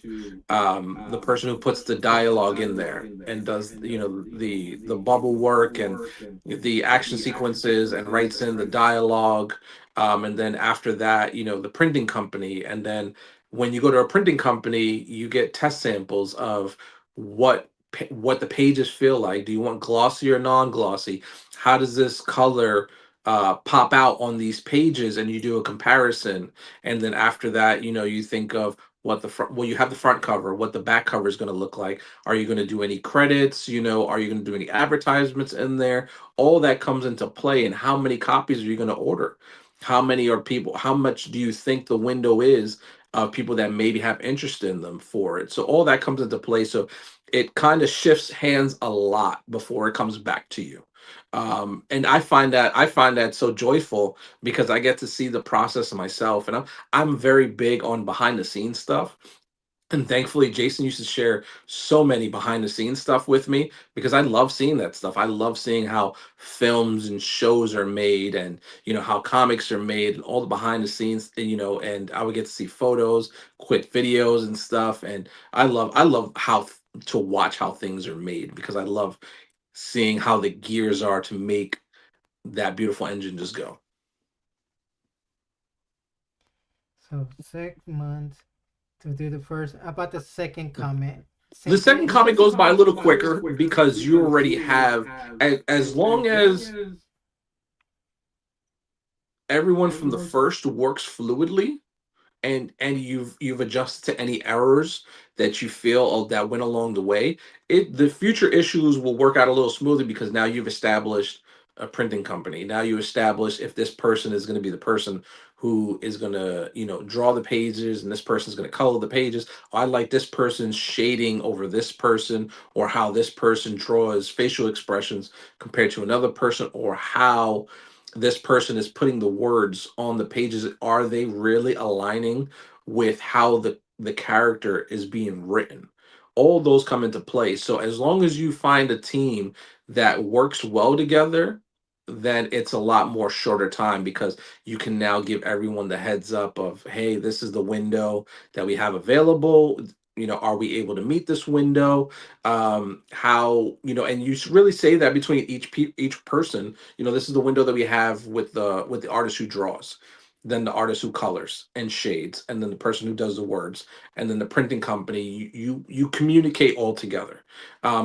the person who puts the dialogue in there and does, the bubble work and the action sequences and writes in the dialogue. And then after that, the printing company. And then when you go to a printing company, you get test samples of what the pages feel like. Do you want glossy or non-glossy? How does this color pop out on these pages? And you do a comparison. And then after that, you think of what the front. Well, you have the front cover. What the back cover is going to look like. Are you going to do any credits? Are you going to do any advertisements in there? All that comes into play. And how many copies are you going to order? How many are people? How much do you think the window is of people that maybe have interest in them for it? So all that comes into play. So it kind of shifts hands a lot before it comes back to you. And I find that so joyful because I get to see the process myself, and I'm very big on behind the scenes stuff. And thankfully, Jason used to share so many behind the scenes stuff with me because I love seeing that stuff. I love seeing how films and shows are made, and how comics are made, and all the behind the scenes. And I would get to see photos, quick videos, and stuff. And I love to watch how things are made because I love seeing how the gears are to make that beautiful engine just go. so 6 months to do the first. About the second comment, The same second thing. comic goes by a little quicker because you already have, as long as everyone from the first works fluidly, and you've adjusted to any errors that you feel that went along the way, the future issues will work out a little smoothly because now you've established a printing company. Now you establish if this person is going to be the person who is going to draw the pages, and this person's going to color the pages. I like this person's shading over this person, or how this person draws facial expressions compared to another person, or how this person is putting the words on the pages. Are they really aligning with how the character is being written? All those come into play. So as long as you find a team that works well together, then it's a lot more shorter time because you can now give everyone the heads up of, hey, this is the window that we have available. Are we able to meet this window? How, and you should really say that between each person. This is the window that we have with the artist who draws, then the artist who colors and shades, and then the person who does the words, and then the printing company. You communicate all together.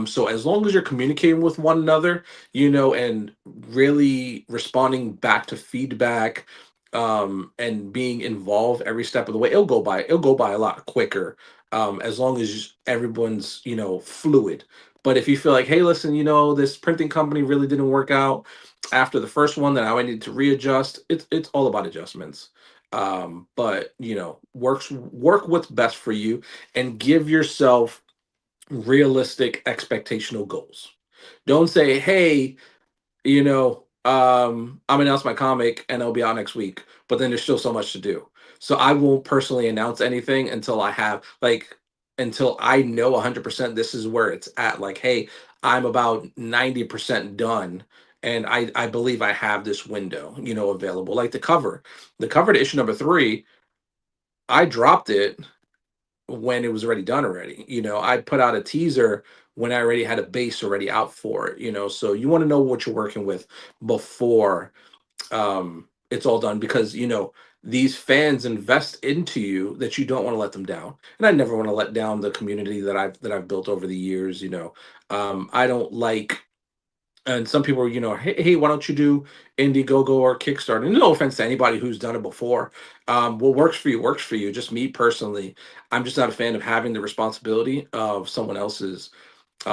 So as long as you're communicating with one another, and really responding back to feedback, and being involved every step of the way, it'll go by a lot quicker, as long as everyone's fluid. But if you feel like, hey, listen, this printing company really didn't work out after the first one, then I need to readjust. It's all about adjustments. But work what's best for you, and give yourself realistic expectational goals. Don't say, hey, I'm announce my comic and it'll be out next week, but then there's still so much to do. So I won't personally announce anything until until I know 100% this is where it's at. Like, hey, I'm about 90% done, and I believe I have this window, available. Like the cover to issue number 3, I dropped it when it was already done already. I put out a teaser when I already had a base already out for it. So you want to know what you're working with before it's all done, because these fans invest into you, that you don't want to let them down. And I never want to let down the community that I've built over the years. I don't like. And some people are, hey, why don't you do Indiegogo or Kickstarter? And no offense to anybody who's done it before. What works for you works for you. Just me personally, I'm just not a fan of having the responsibility of someone else's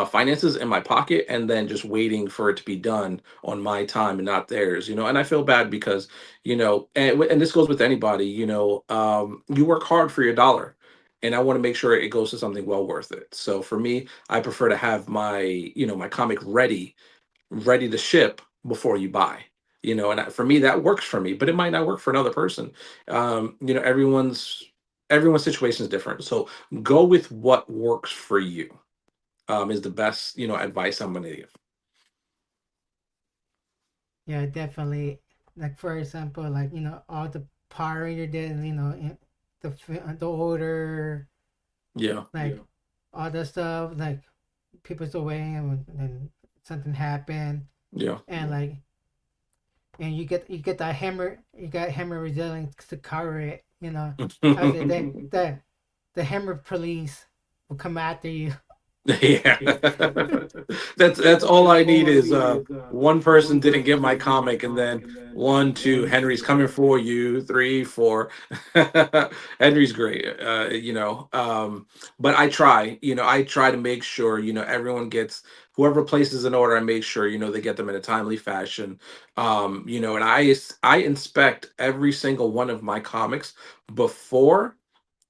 finances in my pocket and then just waiting for it to be done on my time and not theirs, and I feel bad because, and this goes with anybody, you work hard for your dollar, and I want to make sure it goes to something well worth it. So for me, I prefer to have my comic ready to ship before you buy. And for me, that works for me, but it might not work for another person. Everyone's situation is different, so go with what works for you. Is the best advice I'm gonna give. Yeah, definitely. Like for example, like all the Power Ranger did, the order, Yeah, like all the stuff, like people's away and something happened, yeah. and like and you get that hammer, you got hammer resilience to cover it. I said the hammer police will come after you. Yeah. That's all I need is one person didn't get my comic, and then one, two, Henry's coming for you, three, four. Henry's great. But I try to make sure, everyone gets, whoever places an order, I make sure, they get them in a timely fashion. And I inspect every single one of my comics before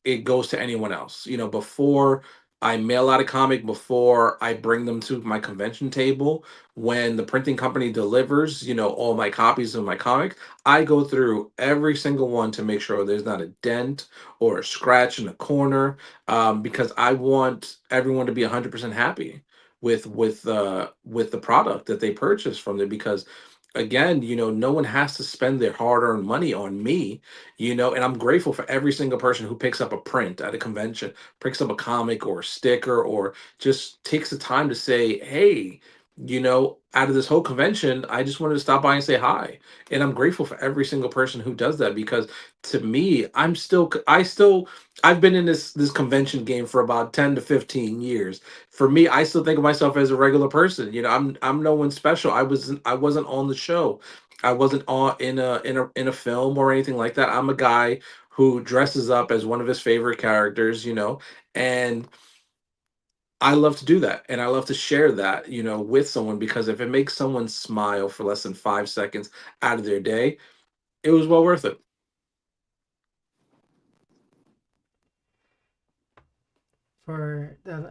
it goes to anyone else. Before I mail out a comic, before I bring them to my convention table, when the printing company delivers, all my copies of my comic, I go through every single one to make sure there's not a dent or a scratch in the corner, because I want everyone to be 100% happy with the product that they purchase from there. Because again, no one has to spend their hard-earned money on me, and I'm grateful for every single person who picks up a print at a convention, picks up a comic or a sticker, or just takes the time to say, hey, out of this whole convention, I just wanted to stop by and say hi. And I'm grateful for every single person who does that, because to me, I've been in this convention game for about 10 to 15 years. For me, I still think of myself as a regular person. I'm no one special. I wasn't on the show. I wasn't on in a film or anything like that. I'm a guy who dresses up as one of his favorite characters, and I love to do that, and I love to share that, with someone, because if it makes someone smile for less than 5 seconds out of their day, it was well worth it. For the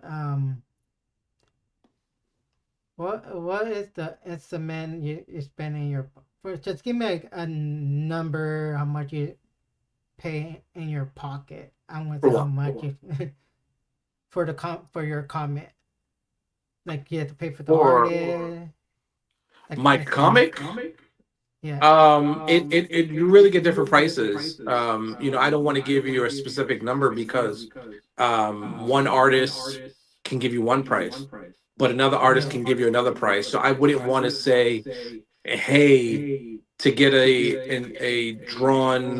what is the estimate you spend in your for just give me a number how much you pay in your pocket. I want to For say how what? much you for your comment. Like you have to pay for the For artist. Like my estimate. comic, Yeah. you really get different prices. I don't want to give you a specific number, because one artist can give you one price, but another artist Yeah. can give you another price. So I wouldn't want to say, hey, to get a drawn,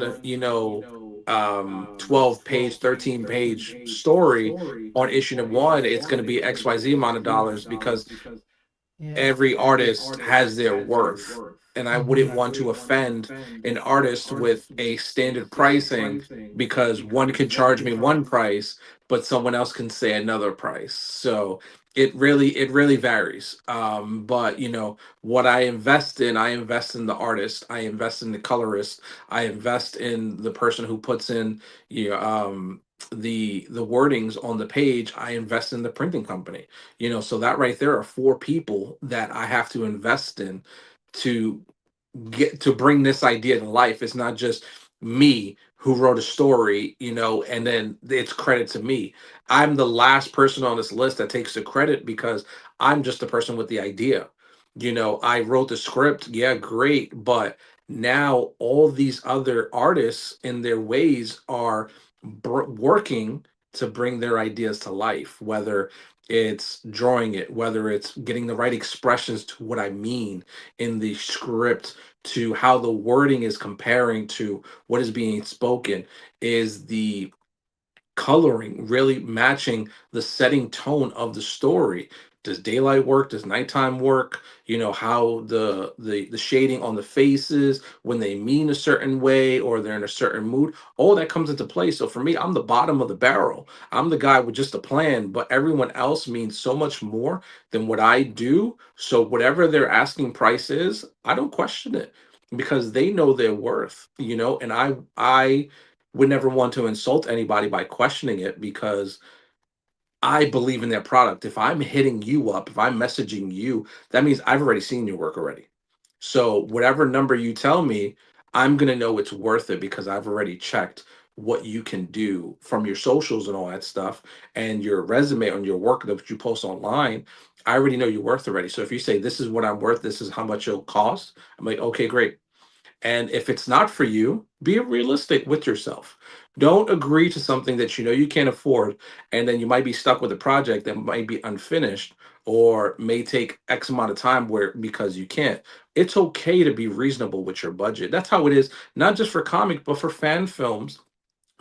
12 page, 13 page story on issue number one, it's going to be XYZ amount of dollars, because Yeah. every artist has their worth. And I wouldn't want to offend an artist with a standard pricing, because one can charge me one price, but someone else can say another price. So it really varies. But what I invest in the artist, I invest in the colorist, I invest in the person who puts in, the wordings on the page, I invest in the printing company. So that right there are four people that I have to invest in to get to bring this idea to life. It's not just me who wrote a story, and then it's credit to me. I'm the last person on this list that takes the credit, because I'm just the person with the idea. I wrote the script, yeah, great, but now all these other artists in their ways are working to bring their ideas to life, whether it's drawing it, whether it's getting the right expressions to what I mean in the script, to how the wording is comparing to what is being spoken, is the coloring really matching the setting tone of the story, Does daylight work? Does nighttime work? How the shading on the faces when they mean a certain way or they're in a certain mood. All that comes into play. So for me, I'm the bottom of the barrel. I'm the guy with just a plan, but everyone else means so much more than what I do. So whatever their asking price is, I don't question it because they know their worth, and I would never want to insult anybody by questioning it because I believe in their product. If I'm hitting you up, if I'm messaging you, that means I've already seen your work already. So whatever number you tell me, I'm gonna know it's worth it because I've already checked what you can do from your socials and all that stuff and your resume on your work that you post online. I already know your worth already. So if you say this is what I'm worth, this is how much it'll cost, I'm like, okay, great. And if it's not for you, be realistic with yourself. Don't agree to something that you know you can't afford, and then you might be stuck with a project that might be unfinished or may take X amount of time where because you can't. It's okay to be reasonable with your budget. That's how it is, not just for comic, but for fan films.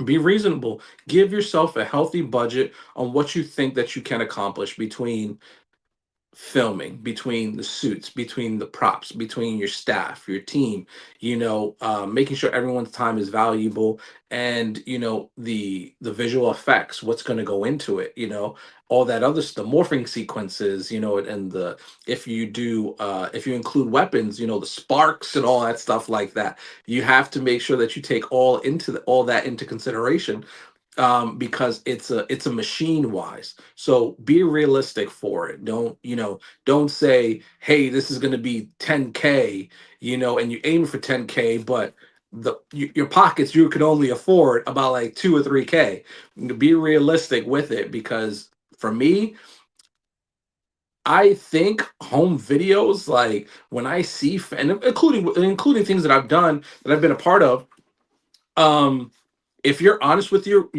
Be reasonable. Give yourself a healthy budget on what you think that you can accomplish between filming, between the suits, between the props, between your staff, your team, making sure everyone's time is valuable, and the visual effects, what's going to go into it, all that other stuff, morphing sequences, and the if you include weapons, the sparks and all that stuff like that. You have to make sure that you take all that into consideration, because it's a machine wise. So be realistic for it. Don't say, hey, this is going to be 10K, and you aim for 10K, but your pockets, you could only afford about like 2 or 3K. Be realistic with it because for me, I think home videos, like when I see and including things that I've done that I've been a part of, um if you're honest with your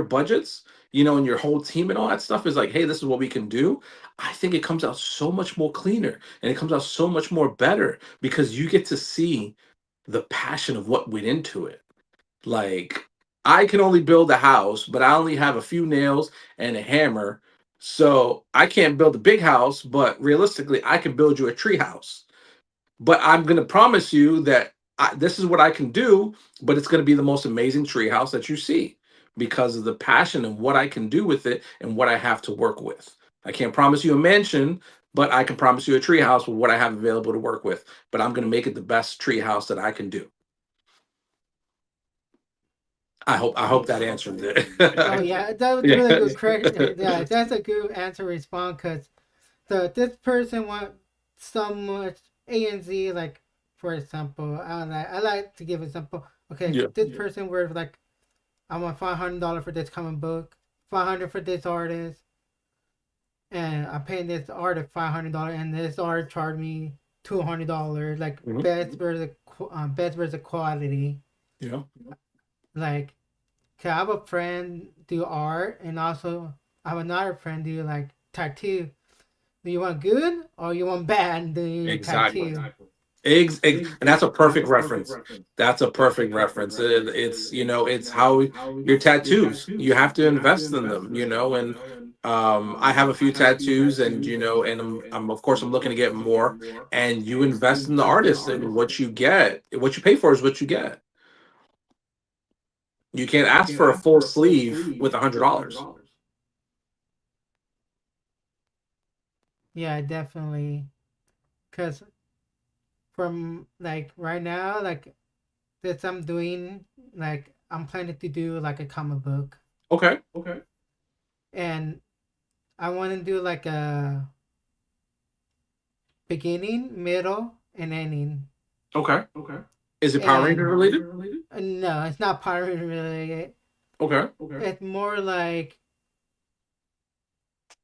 budgets, and your whole team and all that stuff is like, hey, this is what we can do. I think it comes out so much more cleaner and it comes out so much more better because you get to see the passion of what went into it. Like, I can only build a house, but I only have a few nails and a hammer. So I can't build a big house, but realistically, I can build you a tree house. But I'm going to promise you that this is what I can do, but it's going to be the most amazing treehouse that you see because of the passion and what I can do with it and what I have to work with. I can't promise you a mansion, but I can promise you a treehouse with what I have available to work with. But I'm going to make it the best treehouse that I can do. I hope that answered Oh it. yeah, that was really good. Yeah, that's a good answer response because this person want so much A and Z. Like for example, I like to give example. Okay, Yeah. this person worth like I want $500 for this comic book, 500 for this artist, and I paying this artist $500, and this artist charged me $200. Like Mhm. best versus quality. Yeah. Like, 'cause I have a friend do art, and also I have another friend do like tattoo. Do you want good or you want bad? Do you Exactly. tattoo? And that's a perfect reference. That's a perfect reference. It's how your tattoos. You have to invest in them. And I have a few tattoos, and and I'm of course I'm looking to get more. And you invest in the artist, and what you get, what you pay for is what you get. You can't ask for a full sleeve with $100. Yeah, definitely. Cause from like right now, like this I'm doing, like I'm planning to do like a comic book, Okay. and I want to do like a beginning, middle, and ending. Okay. Is it Power Ranger And related? no, it's not pirate related. Okay. It's more like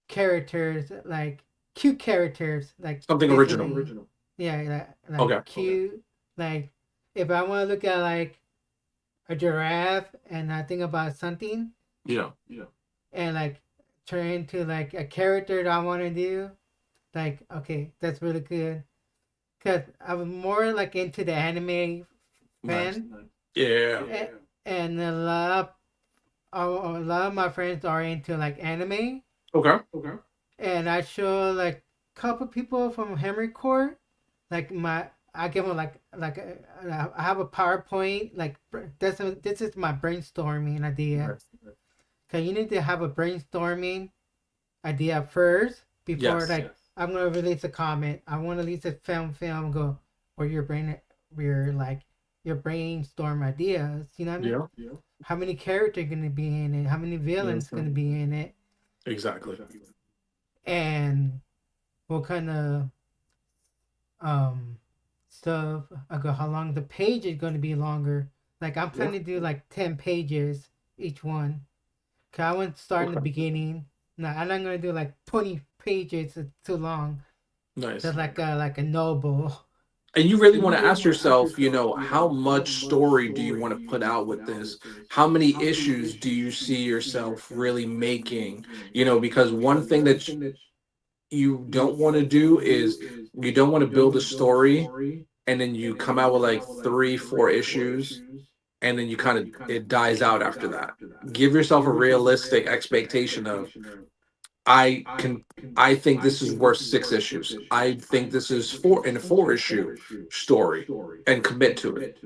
characters, like cute characters, like Something original. basically, yeah, like Okay. cute. Like if I want to look at like a giraffe and I think about something Yeah. and like turn into like a character that I want to do, like okay, that's really good. Cause I was more like into the anime Nice. fan, Yeah. and a lot of my friends are into like anime. Okay. and I show like couple people from Henry Court, like I give them I have a PowerPoint like this is my brainstorming idea. Right. Okay, you need to have a brainstorming idea first before Yes. like I'm gonna release a comment. I want to release a film go where your like your brainstorm ideas. You know what I mean? Yeah. How many characters are gonna be in it? How many villains Mhm. gonna be in it? Exactly. And what kind of um stuff? I go how long the page is gonna be longer. Like I'm Yeah. planning to do like 10 pages each one. Cause I want to start in the Okay. beginning. No, I'm not gonna do like 20 pages. It's too long. Nice. That's like a novel. And you really want to ask yourself, how much story do you want to put out with this? How many issues do you see yourself really making? Because one thing that you don't want to do is you don't want to build a story and then you come out with like 3, 4 issues and then you kind of it dies out after that. Give yourself a realistic expectation of I can I think this is worth 6 issues. I think this is a 4 issue story and commit to it.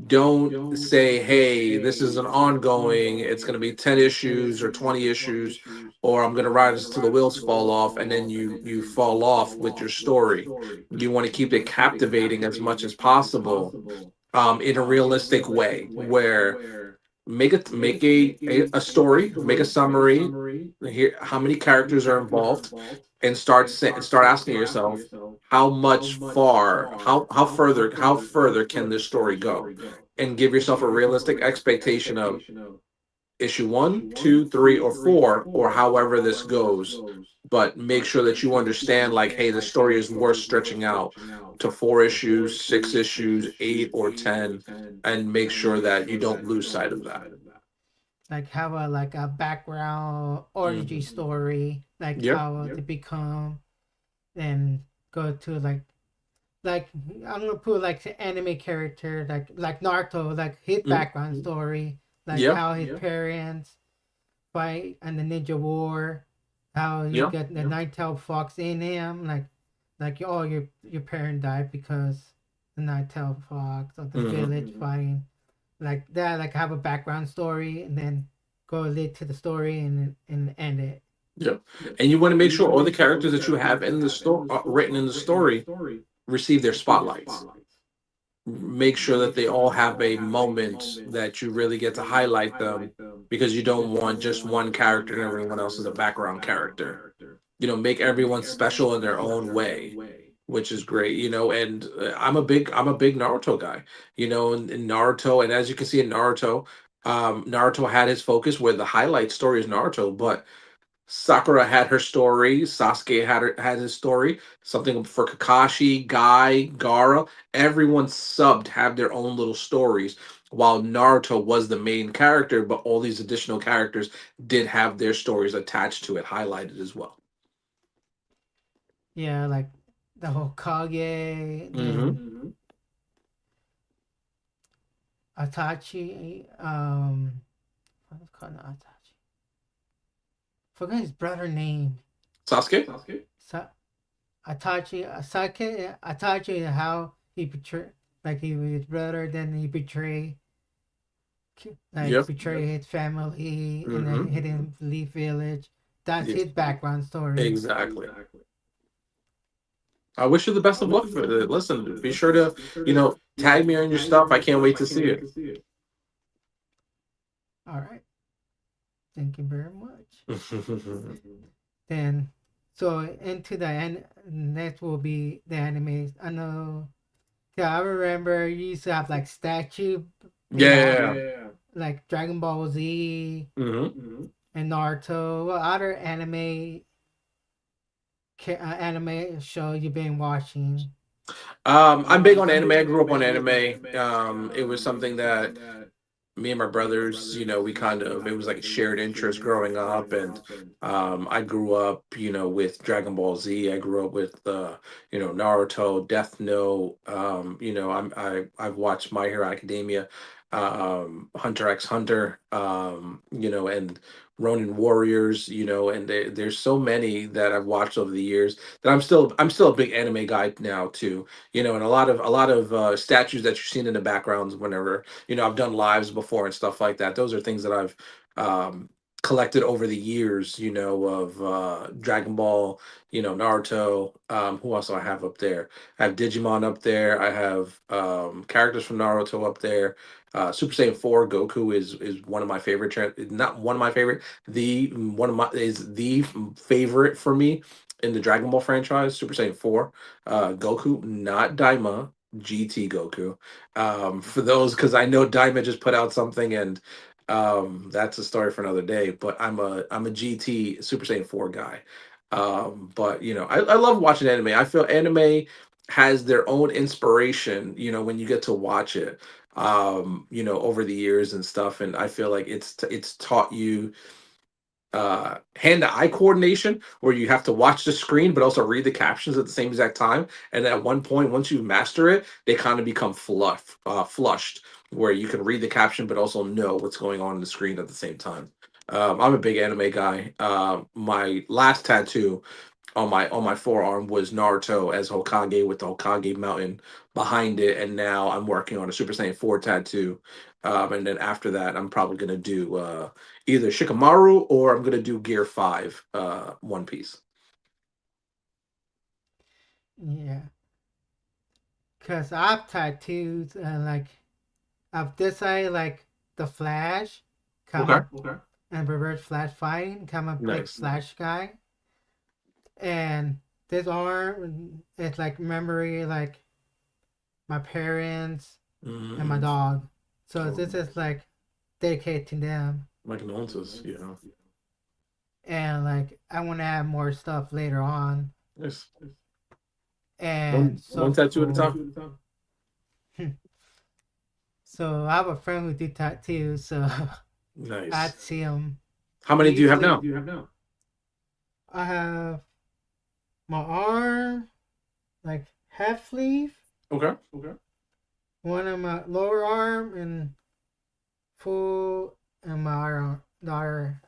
Don't say, hey, this is an ongoing, it's gonna be 10 issues or 20 issues, or I'm gonna ride this till the wheels fall off, and then you fall off with your story. You want to keep it captivating as much as possible, in a realistic way where make a story, make a summary. Here, how many characters are involved, and start asking yourself how further can this story go, and give yourself a realistic expectation of issue 1, 2, 3, or 4, or however this goes. But make sure that you understand, like, hey, the story is worth stretching out to 4 issues, 6 issues, 8 or 10, and make sure that you don't lose sight of that. Like have a background origin Hmm. story, like Yep. how to become, and go to like I'm gonna put like the anime character like Naruto, like his Mm. background story, like Yep. how his parents fight and the ninja war, how he Yep. got the nine-tailed fox in him, like oh your parent died because the nine-tailed fox of the Hmm. village fighting like that, like have a background story and then go lead to the story and end it. Yep. And you want to make sure all the characters that you have in the story, written in the story, receive their spotlights. Make sure that they all have a moment that you really get to highlight them, because you don't want just one character and everyone else is a background character. Make everyone special in their own way, which is great. And I'm a big Naruto guy. In Naruto, and as you can see in Naruto, Naruto had his focus where the highlight story is Naruto, but Sakura had her story. Sasuke had his story. Something for Kakashi, Guy, Gara. Everyone subbed have their own little stories. While Naruto was the main character, but all these additional characters did have their stories attached to it, highlighted as well. Yeah, like the whole Kage, Hmm. then Atachi, what was called Atachi? Forgot his brother name. Sasuke. Sa- Atachi, how he betrayed, like he was his brother, then he betrayed, like Yep. betray his family, and then Hmm. he didn't leave village. That's Yes. his background story. Exactly. I wish you the best of luck for it. Listen, be sure to, tag me on your stuff. I can't wait to see All right, thank you very much. it. Then, so into the next will be the animes. I know. Yeah, I remember you used to have like statue made out Yeah. like Dragon Ball Z Hmm. and Naruto. What other anime show you've been watching? I'm big on anime. I grew up on anime. It was something that me and my brothers, we kind of, it was like a shared interest growing up. And I grew up, with Dragon Ball Z. I grew up with, Naruto, Death Note. I've watched My Hero Academia, Hunter x Hunter. And Ronin Warriors, and there's so many that I've watched over the years that I'm still a big anime guy now too, and a lot of statues that you've seen in the backgrounds whenever I've done lives before and stuff like that. Those are things that I've um, collected over the years, of Dragon Ball, Naruto. Who else do I have up there? I have Digimon up there. I have characters from Naruto up there. Super Saiyan 4 Goku is one of my favorite. Not one of my favorite. The one of my is the favorite for me in the Dragon Ball franchise. Super Saiyan 4 Goku, not Daima. GT Goku. For those, because I know Daima just put out something, and that's a story for another day. But I'm a GT Super Saiyan 4 guy. But I love watching anime. I feel anime has their own inspiration, when you get to watch it, over the years and stuff. And I feel like it's taught you hand-to-eye coordination, where you have to watch the screen but also read the captions at the same exact time. And at one point, once you master it, they kind of become flushed, where you can read the caption but also know what's going on the screen at the same time. I'm a big anime guy. My last tattoo on my forearm was Naruto as Hokage, with the Hokage mountain behind it, and now I'm working on a Super Saiyan 4 tattoo. And then after that, I'm probably gonna do either Shikamaru, or I'm gonna do Gear 5 One Piece. Yeah, cause I've tattoos and like I've decided like the Flash, Okay. comic and reverse Flash fighting. I'm a big Nice. Flash guy, and this arm is like memory like my parents and my Mm, dog. So oh, this is like dedicated to them, my condolences. and like I want to add more stuff later on. Nice. And One so tattoo at a for time. so I have a friend who do tattoos, so Nice. I'd see him. How He many do you have usually now? I have my arm like half sleeve, Okay. one on my lower arm, and full in my arm, the other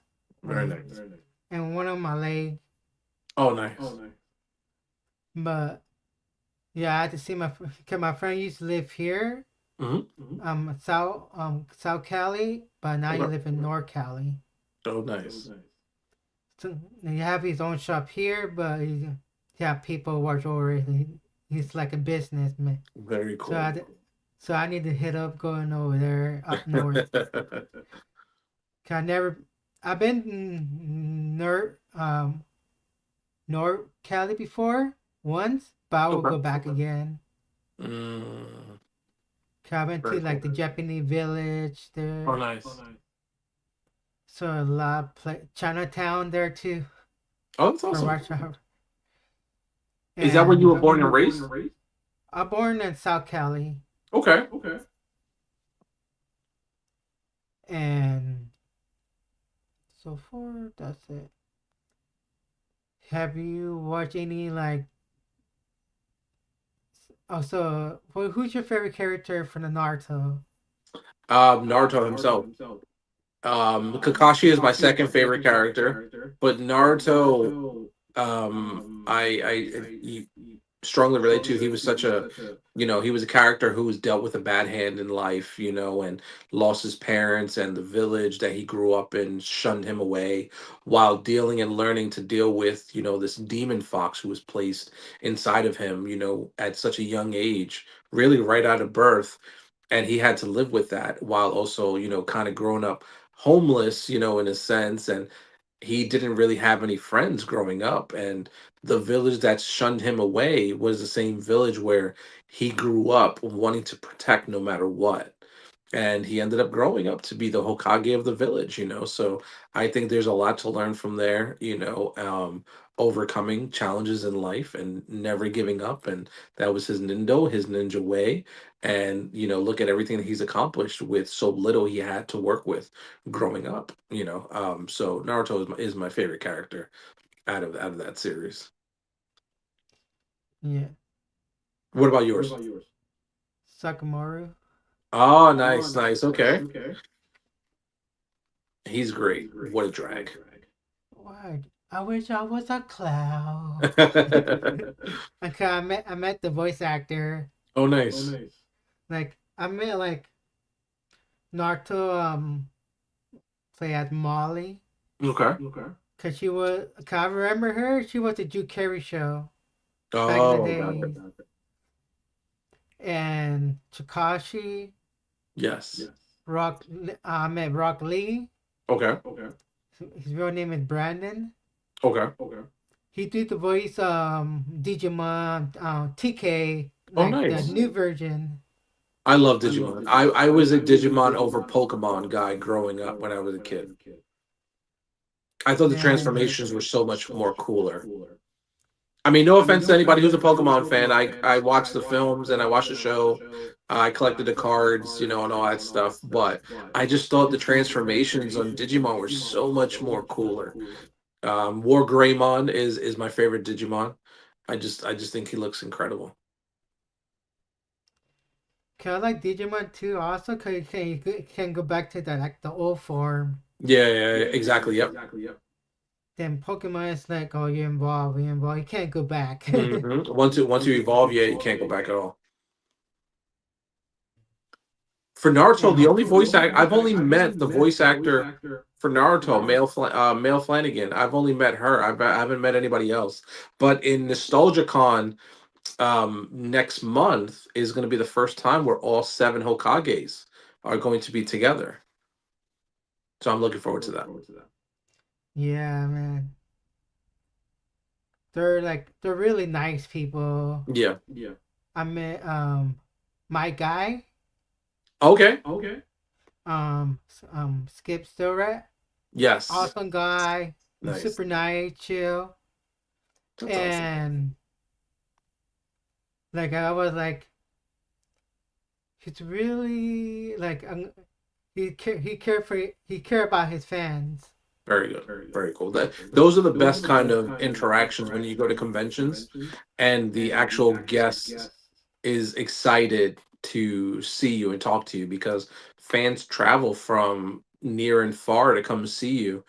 Very leg, nice. and one on my leg. Oh, nice. But yeah, I had to see cause my friend used to live here, Hmm. South Cali, but now he Okay. live in North Cali. Oh, nice. So he have his own shop here, but he have people watch over it. He's like a businessman. Very So cool. so I need to hit up going over there up north. 'Cause I've been North Cali before once, but I will Okay. go back again. Mm, 'Cause I went to very like cool. the Japanese village Oh, there. nice. So a lot of Chinatown there too Oh, that's for awesome. rush hour. Is that where you And were born and raised? I'm born in South Cali, Okay. and so far that's it. Have you watched any like? Oh, so who's your favorite character from the Naruto? Naruto himself. Kakashi is my second favorite character, but Naruto, I strongly relate to. He was such a, he was a character who was dealt with a bad hand in life, and lost his parents, and the village that he grew up in shunned him away, while dealing and learning to deal with, this demon fox who was placed inside of him, at such a young age, really right out of birth. And he had to live with that while also kind of growing up homeless, in a sense. And he didn't really have any friends growing up, and the village that shunned him away was the same village where he grew up wanting to protect no matter what. And he ended up growing up to be the Hokage of the village, so I think there's a lot to learn from there, overcoming challenges in life and never giving up. And that was his ninja way. And look at everything that he's accomplished with so little he had to work with growing up. So Naruto is my favorite character out of that series. Yeah, What about yours? Sakamaru. Oh, nice, nice. Okay. He's great. What a drag. What? I wish I was a clown. Okay, I met the voice actor. Oh, nice. Like I met like Naruto play as Molly. Okay. Cause she was, cause I remember her. She was the Drew Carey show back in the Oh, got it. days. And Takashi Yes. Rock, I met Rock Lee. Okay. His real name is Brandon. Okay. He did the voice Digimon TK, Oh, like the nice. new version. I love Digimon. I was a Digimon over Pokemon guy growing up when I was a kid. I thought the Man, transformations were so much more cooler. I mean, no offense to anybody who's a Pokemon fan. I watched the films and I watched the show. I collected the cards, and all that stuff. But I just thought the transformations on Digimon were so much more cooler. War Greymon is my favorite Digimon. I just think he looks incredible. can I like Digimon too? Also, cause you can go back to the like the old form. Yeah, yeah, exactly. Yep. Then Pokemon is like, oh, you're involved, you're involved. You can't go back. Once you evolve, yeah, you can't go back at all. For Naruto, the And only voice act I've only met the voice actor for Naruto, Male Flanagan. I've only met her. I haven't met anybody else. But in NostalgiaCon, next month is going to be the first time where all seven Hokages are going to be together. So I'm looking forward to that. yeah, man, they're really nice people. Yeah. I met my guy Okay. Skip Stillrat, Yes. awesome guy, Nice. super nice, chill, That's awesome. and like I was like, he's really like he care about his fans. Very good. Very cool. Those are the best kind of interactions when you go to conventions and the actual guest is excited to see you and talk to you because fans travel from near and far to come see you,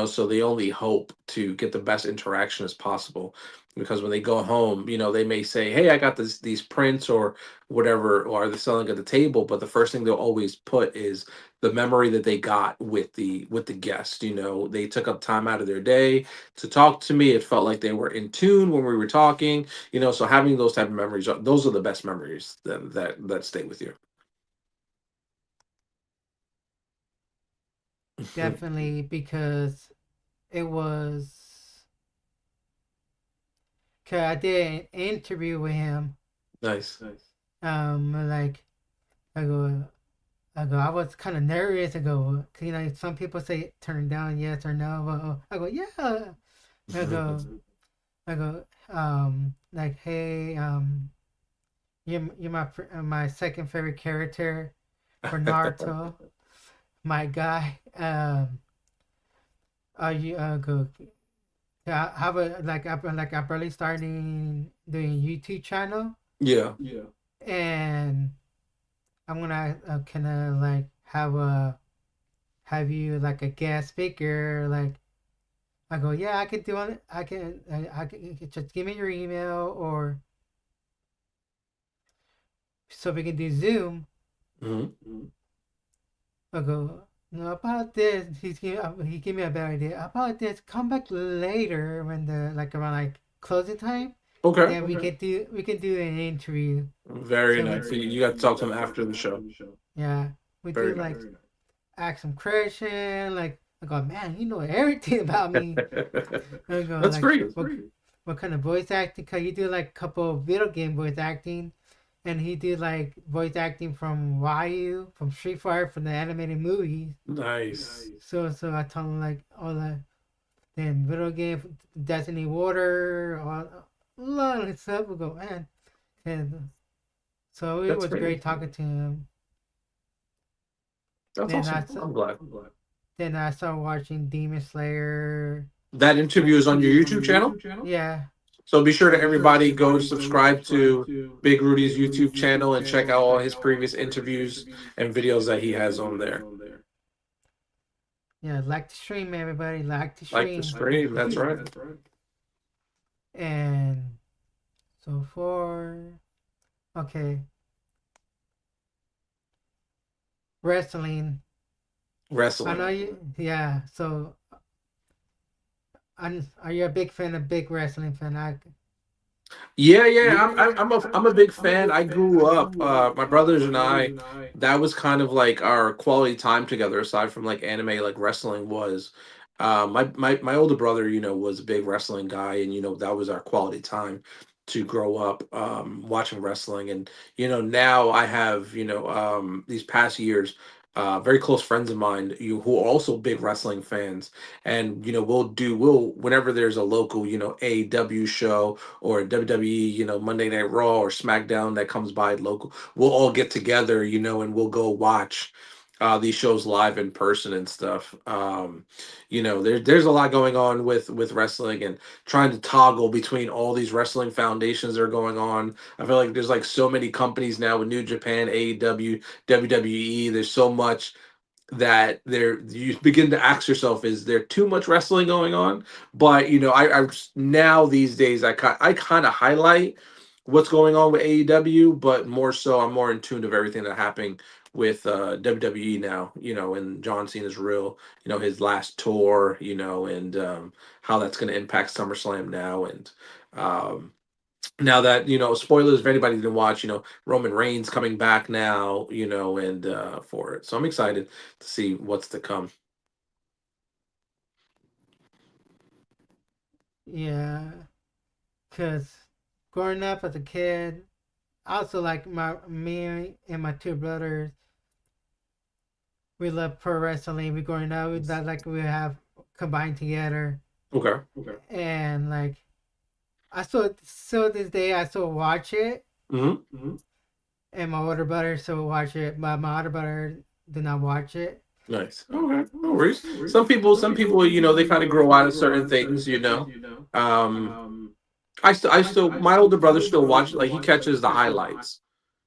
so they only hope to get the best interaction as possible. Because when they go home, they may say, "Hey, I got these prints or whatever, or they're selling at the table." But the first thing they'll always put is the memory that they got with the guest. They took up time out of their day to talk to me. It felt like they were in tune when we were talking. So having those type of memories, those are the best memories that stay with you. Definitely, because it was. Cause I did an interview with him. Nice. Like I was kind of nervous. I go, 'cause, some people say turn down yes or no. But I go, yeah. I go, like, hey, you're my second favorite character for Naruto. My guy. Are you go? Yeah, how about I'm barely starting doing YouTube channel, Yeah. and I'm gonna kind of like have you like a guest speaker. Like I go, yeah, I can do it. I can just give me your email or so we can do Zoom. Hmm. I go, no, about this. He gave me a bad idea. About this, come back later when the like around like closing time. Okay. Then we can do an interview. Very So nice. So you got to talk to them after the show. yeah, we do Very like nice. ask some question. Like I go, man, you know everything about me. I go That's like, great. what kind of voice acting? Cause you do like a couple of video game voice acting, and he did like voice acting from Ryu, from Street Fighter, from the animated movies. Nice. So I told him like all the then video game, Destiny Water, all a lot of stuff. We go, man, and so it That's was great. great talking to him. That's Then awesome. I'm glad. then I started watching Demon Slayer. That interview is on your YouTube channel. Yeah, So be sure to everybody go subscribe to Big Rudy's YouTube channel and check out all his previous interviews and videos that he has on there. Yeah, like the stream, everybody. Like the Like the stream. stream. That's right. And so for okay, wrestling. I know Wrestling. you. Yeah. So, are you a big fan of big wrestling fan? Yeah, yeah, I'm a big fan. I grew up, my brothers and I, that was kind of like our quality time together aside from like anime, like wrestling was. My older brother, was a big wrestling guy, and that was our quality time to grow up watching wrestling. And now I have, these past years, very close friends of mine who are also big wrestling fans, and we'll whenever there's a local, AEW show or WWE, Monday Night Raw or SmackDown that comes by local, we'll all get together, and we'll go watch these shows live in person and stuff. There's a lot going on with wrestling and trying to toggle between all these wrestling foundations that are going on. I feel like there's like so many companies now with New Japan, AEW, WWE. There's so much that there you begin to ask yourself, is there too much wrestling going on? But I now these days I kind of highlight what's going on with AEW, but more so I'm more in tune of everything that's happening with WWE now, and John Cena's real, his last tour, and how that's going to impact SummerSlam now. And um now that spoilers, if anybody didn't watch, Roman Reigns coming back now, and for it, so I'm excited to see what's to come. Yeah, cause growing up as a kid, I also like me and my two brothers. We love pro wrestling. We growing up, that like we have combined together, Okay. and like I still this day I still watch it, Hmm. and my older brother still watch it, but my older brother did not watch it. Nice. Okay, no worries. Some people, they kind of grow out of certain things, um I still my older brother still watches, like he catches the highlights.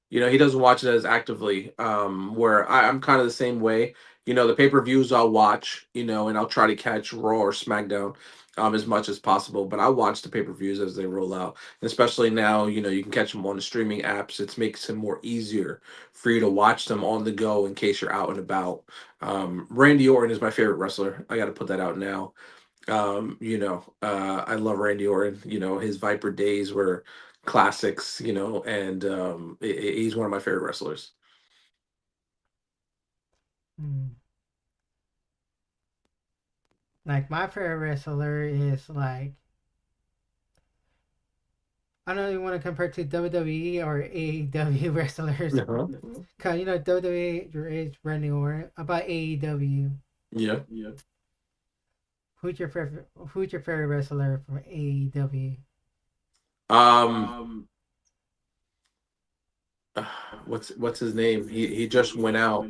He doesn't watch it as actively. Where I'm kind of the same way. The pay-per-views I'll watch, and I'll try to catch Raw or SmackDown as much as possible. But I watch the pay-per-views as they roll out. And especially now, you can catch them on the streaming apps. It makes it more easier for you to watch them on the go in case you're out and about. Randy Orton is my favorite wrestler. I got to put that out now. I love Randy Orton. His Viper days were classics. And he's one of my favorite wrestlers. Mm. Like my favorite wrestler is like I don't even want to compare to WWE or AEW wrestlers. Uh-huh. Cause WWE is Randy Orton. About AEW, Yeah. Who's your favorite wrestler from AEW? Um, uh, what's his name? He just went out.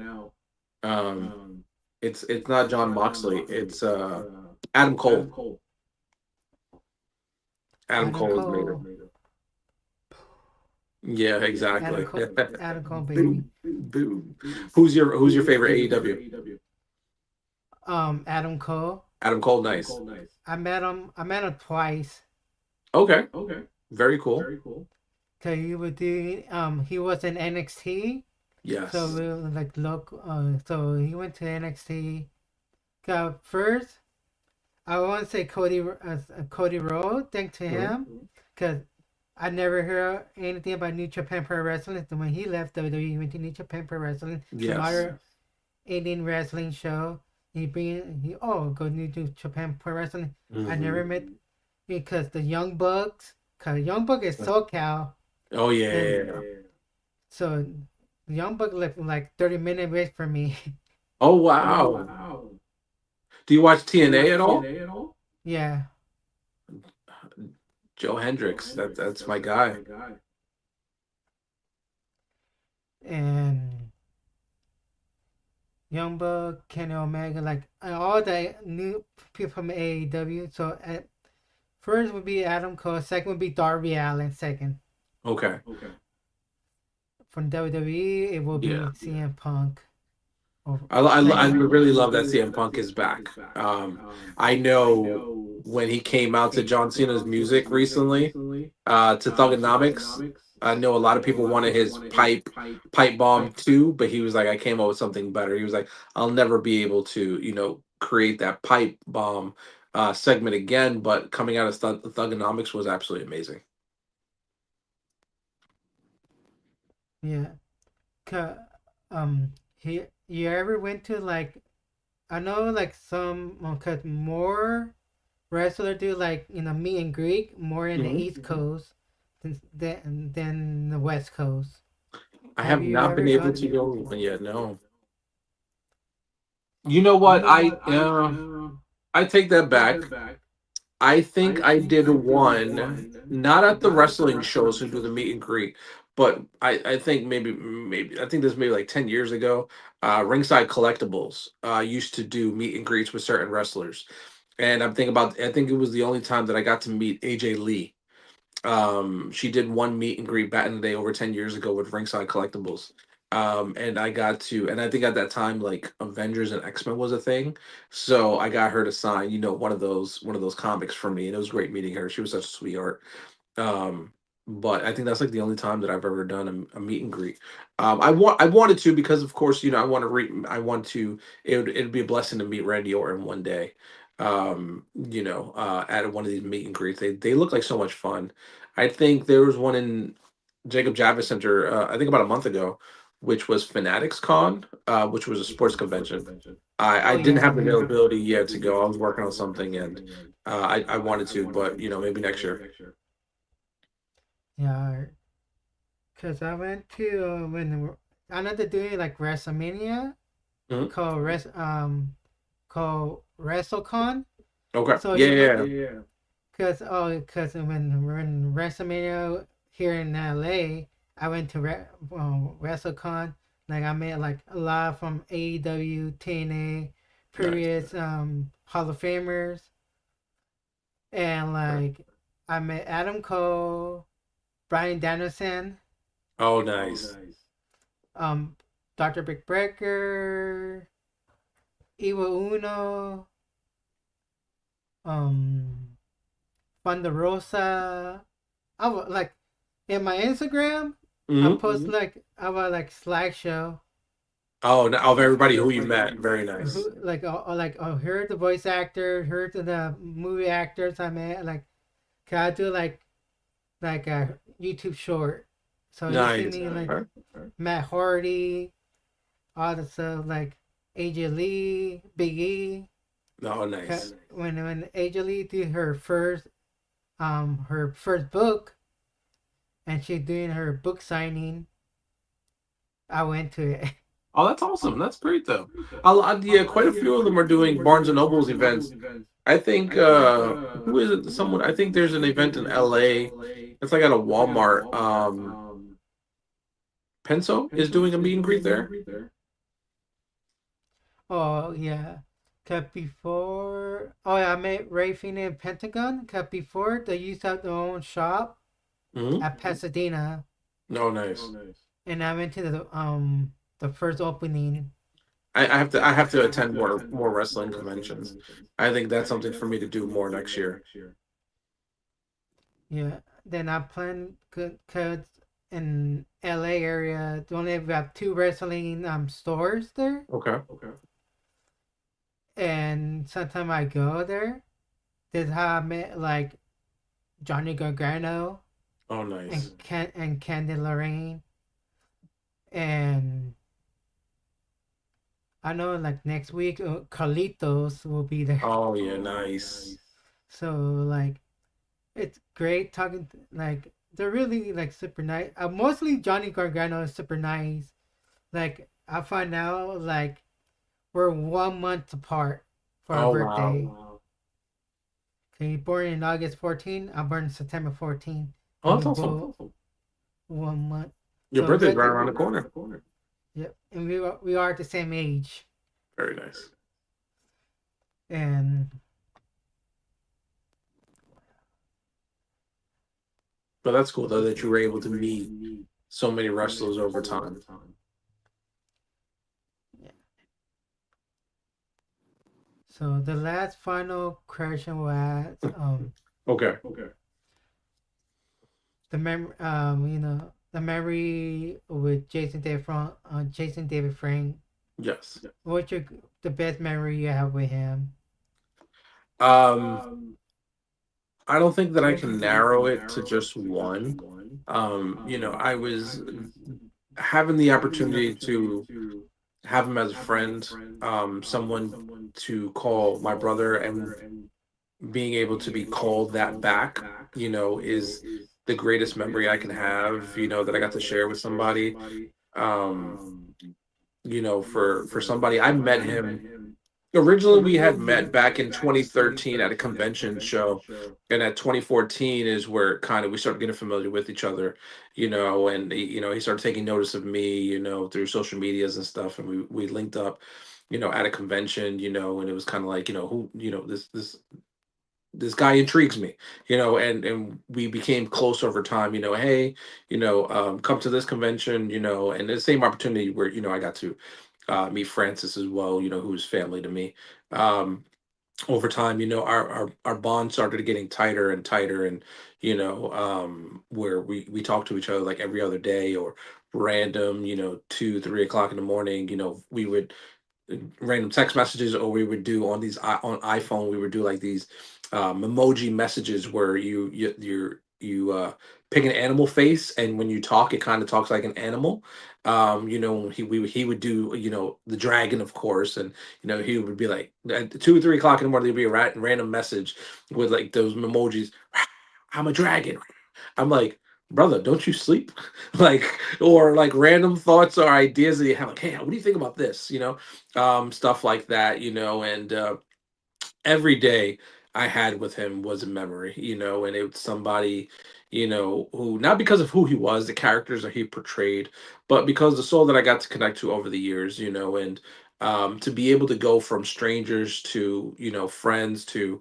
Um, it's not John Moxley. It's Adam Cole. Adam Adam Cole is made it. Cole. Yeah, Adam exactly. Cole. Adam Cole, baby. Boom, boom. Who's your favorite AEW? Adam Cole. Adam Cole, nice. I met him. I met him twice. Okay, very cool. Cause he would do. He was in NXT. So Yes. we were like look. So he went to NXT. First, I want to say Cody Rhodes. Thanks to Mhm. him, cause I never heard anything about New Japan Pro Wrestling. So when he left WWE, he went to New Japan Pro Wrestling, some Yes. other Indian wrestling show. He go New Japan Pro Wrestling. I Hmm. never met because the Young Bucks. Cause Young Buck is SoCal, Oh yeah. and so the Young Buck lived like 30 minutes away from me. Oh wow. Do you watch TNA at all? Yeah, Joe Hendricks. That's my guy. and Young Buck, Kenny Omega, like all the new people from AEW. So first would be Adam Cole, second would be Darby Allin, second. Okay. From WWE, it will Yeah. be CM Punk. or I segment. really love that CM Punk is back. I know when he came out to John Cena's music recently, to Thugonomics, I know a lot of people wanted his pipe bomb too, but he was like, I came up with something better. He was like, I'll never be able to, create that pipe bomb segment again. But coming out of Thugonomics was absolutely amazing. Yeah. Ca- he you ever went to like I know like some cause more wrestler do like meet and greet more in the Mhm. East Coast than the West Coast. I Have have you not been ever able to gone? go one yet. No. You know You what? know I take that back. I think I did one, not at the wrestling shows who do the meet and greet, but I think maybe I think this maybe like 10 years ago. Ringside Collectibles used to do meet and greets with certain wrestlers, and I think it was the only time that I got to meet AJ Lee. She did one meet and greet back in the day over 10 years ago with Ringside Collectibles. And I got to, and I think at that time, like Avengers and X-Men was a thing. So I got her to sign, one of those comics for me. And it was great meeting her. She was such a sweetheart. Um, but I think that's like the only time that I've ever done a meet and greet. I wanted to, because of course, I want to, it'd be a blessing to meet Randy Orton one day. At one of these meet and greets. They look like so much fun. I think there was one in Jacob Javits Center, I think about a month ago, which was Fanatics Con, which was a sports convention. I Oh didn't yeah, have the yeah. availability yet to go. I was working on something, and I wanted to, but maybe next year. Yeah, cause I went to I know they're doing like WrestleMania Mhm. called WrestleCon. Okay. So Yeah, you yeah, know, yeah. cause when WrestleMania here in LA, I went to WrestleCon. Like I met like a lot from AEW, TNA, Nice. previous Hall of Famers, and like I met Adam Cole, Brian Danielson, Oh, nice. um, Dr. Brick Breaker, Iwo Uno, um, Rosa. I would like in my Instagram. I Hmm. post like I would like slideshow Oh, of everybody who you met. Very nice. who here are the voice actors, here are the movie actors I met. Like, can I do like a YouTube short? So you see Nice. me like Okay. Matt Hardy, all the stuff like AJ Lee, Big E. Oh, nice. When AJ Lee did her first book and she doing her book signing, I went to it. Oh, that's awesome. That's great though. Yeah, quite a few of them are doing Barnes and Noble's events. I think who is it? Someone. I think there's an event in LA. It's like at a Walmart. Penso is doing a meet and greet there. Oh yeah. Cause before, oh yeah, I met Ray Fina and Pentagon. Cause before they used to have their own shop Hmm. at Pasadena, No, nice. and I went to the first opening. I have to attend more wrestling conventions. I think that's something for me to do more next year. Yeah. Then I plan cause in LA area they only have two wrestling stores there, Okay. and sometimes I go there. That's how I met like Johnny Gargano Oh, nice. and Candy Lorraine. And I know like next week Carlitos will be there. Oh yeah, nice. So like it's great talking like they're really like super nice. Mostly Johnny Gargano is super nice. Like I find out like we're 1 month apart for our Oh wow. birthday. Okay, he born in August 14. I'm born in September 14. Oh, And we that's awesome. both 1 month. Your So birthday's good. right around the corner. Yep. And we are at the same age. Very nice. And But that's cool though that you were able to meet so many wrestlers over time. yeah. So the last final question was Okay. the memory with Jason David Frank. Yes. What's the best memory you have with him? Um, I don't think that I can narrow it to just one. I was having the opportunity to have him as a friend, someone to call my brother, and being able to be called that back, is the greatest memory I can have, that I got to share with somebody. Um, for somebody, I met him. Originally, we had met back in 2013 at a convention show, and at 2014 is where kind of we started getting familiar with each other, and he started taking notice of me, through social medias and stuff, and we linked up, at a convention, and it was kind of like, who, this guy intrigues me, and we became close over time, hey, come to this convention, and the same opportunity where, I got to meet Francis as well, who's family to me. Um, Over time, our bond started getting tighter and tighter, and where we talk to each other like every other day, or random, 2, 3 o'clock in the morning, we would random text messages, or we would do on these on iPhone, we would do like these emoji messages where you pick an animal face, and when you talk, it kind of talks like an animal. He would do, the dragon, of course, and he would be like at 2 or 3 o'clock in the morning, there'd be a random message with like those emojis. I'm a dragon. I'm like, brother, don't you sleep? Like, or like random thoughts or ideas that you have, like, hey, what do you think about this? Stuff like that, and every day I had with him was a memory, and it was somebody, who, not because of who he was, the characters that he portrayed, but because the soul that I got to connect to over the years, and to be able to go from strangers to, friends to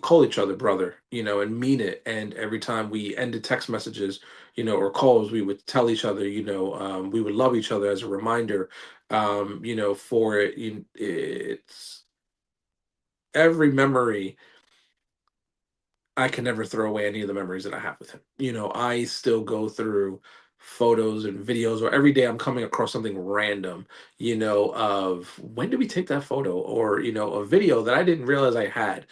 call each other brother, and mean it. And every time we ended text messages, or calls, we would tell each other, we would love each other as a reminder, for it. It's every memory. I can never throw away any of the memories that I have with him. I still go through photos and videos, or every day I'm coming across something random, of when did we take that photo, or, a video that I didn't realize I had,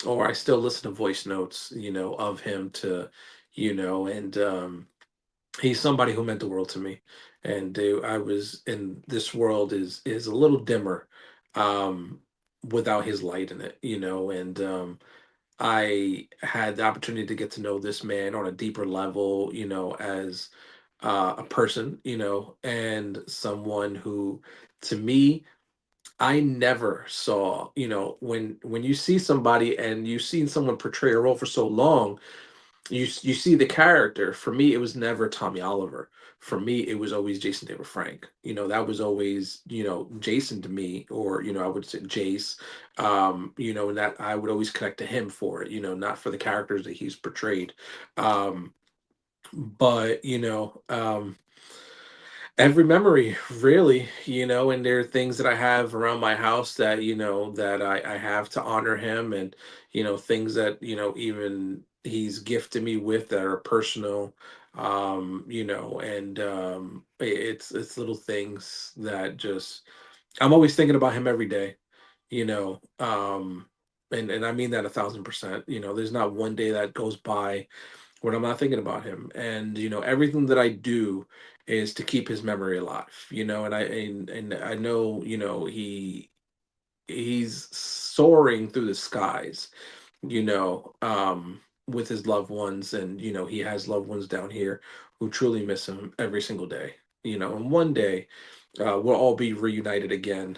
or I still listen to voice notes, of him to, and he's somebody who meant the world to me. And I was in this world is a little dimmer, um, without his light in it, and I had the opportunity to get to know this man on a deeper level, as a person, and someone who, to me, I never saw, when you see somebody and you've seen someone portray a role for so long, you see the character. For me, it was never Tommy Oliver. For me, it was always Jason David Frank. That was always, Jason to me, or, I would say Jace, and that I would always connect to him for it, not for the characters that he's portrayed. Um, but, every memory, really, and there are things that I have around my house that, that I have to honor him, and things that, even he's gifted me with that are personal, and it's little things that just, I'm always thinking about him every day, you know um and I mean that 1,000%. There's not one day that goes by when I'm not thinking about him. And everything that I do is to keep his memory alive. And I know, he's soaring through the skies, with his loved ones, and he has loved ones down here who truly miss him every single day. And one day, we'll all be reunited again.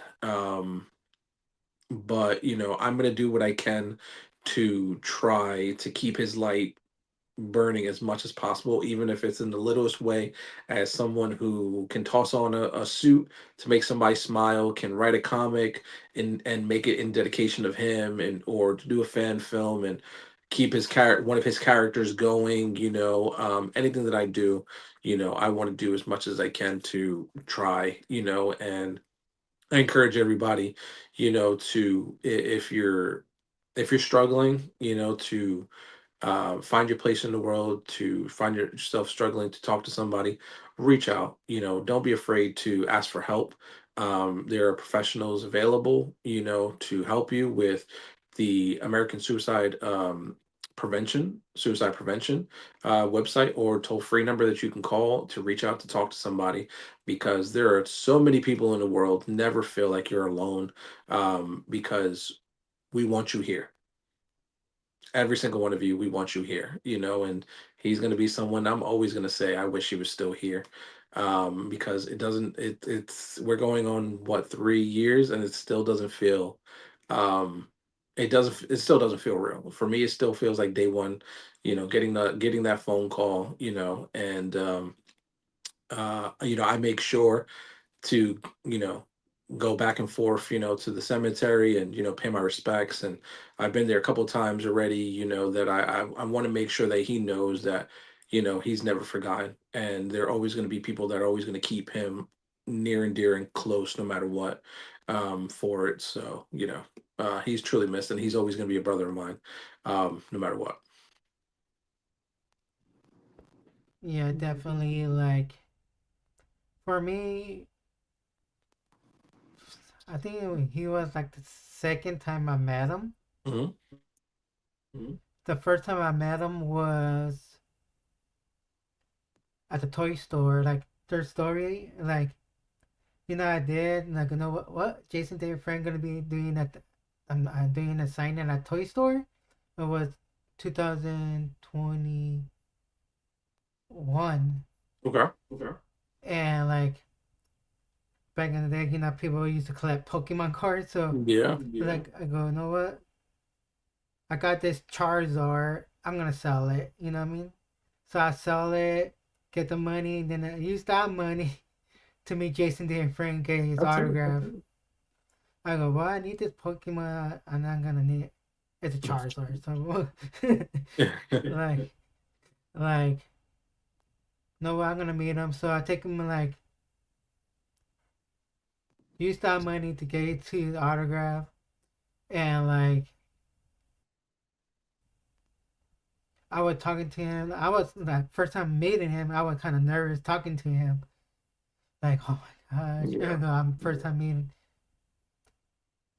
But I'm gonna do what I can to try to keep his light burning as much as possible, even if it's in the littlest way, as someone who can toss on a suit to make somebody smile, can write a comic and make it in dedication of him, and or to do a fan film and keep his one of his characters going. Anything that I do, I want to do as much as I can to try, and I encourage everybody, to if you're struggling, to find your place in the world, to find yourself struggling to talk to somebody, reach out. Don't be afraid to ask for help. There are professionals available, to help you with the American suicide prevention website or toll free number that you can call to reach out to talk to somebody, because there are so many people in the world. Never feel like you're alone, because we want you here, every single one of you. We want you here, and he's going to be someone I'm always going to say I wish he was still here, because it doesn't it's we're going on what, 3 years, and it still doesn't feel, um it still doesn't feel real for me. It still feels like day one, getting that phone call, and I make sure to, go back and forth, to the cemetery, and pay my respects. And I've been there a couple of times already, that I want to make sure that he knows that, he's never forgotten, and there are always going to be people that are always going to keep him near and dear and close, no matter what, for it. So, he's truly missed, and he's always going to be a brother of mine, no matter what. Yeah, definitely. Like for me, I think he was like the second time I met him. Hmm. The first time I met him was at the toy store, like their story, like I did, like what Jason David Frank gonna be doing at I'm doing a sign at a toy store. It was 2021, Okay. and like back in the day, people used to collect Pokemon cards. So Yeah. like I go, you know what? I got this Charizard. I'm gonna sell it. You know what I mean? So I sell it, get the money, then I use that money to meet Jason David Frank, get his autograph. I go, well, I need this Pokemon, and I'm gonna need it. It's a Charizard, so like, like, no, I'm gonna meet him. So I take him and like use that money to get to his autograph, and like I was talking to him. I was like first time meeting him. I was kind of nervous talking to him. Like, oh my gosh, Yeah. I'm first time meeting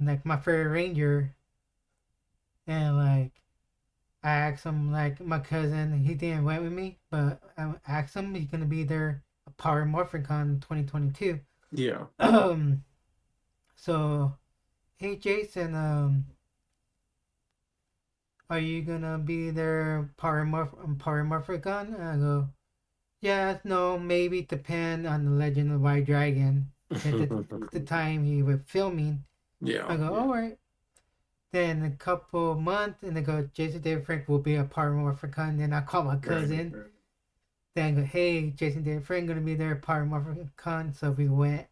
like my favorite ranger, and like I asked him like my cousin. He didn't went with me, but I asked him he's gonna be there at Power Morphicon 2022. Yeah. So hey Jason, are you gonna be there Power Morphicon? I go, yeah, no, maybe depend on the Legend of White Dragon. At the time he was filming, Yeah. I go, all right. Then a couple months, and they go, Jason David Frank will be a Power Morphicon. Then I call my cousin. Then I go, hey, Jason David Frank gonna be there at Power Morphicon. So we went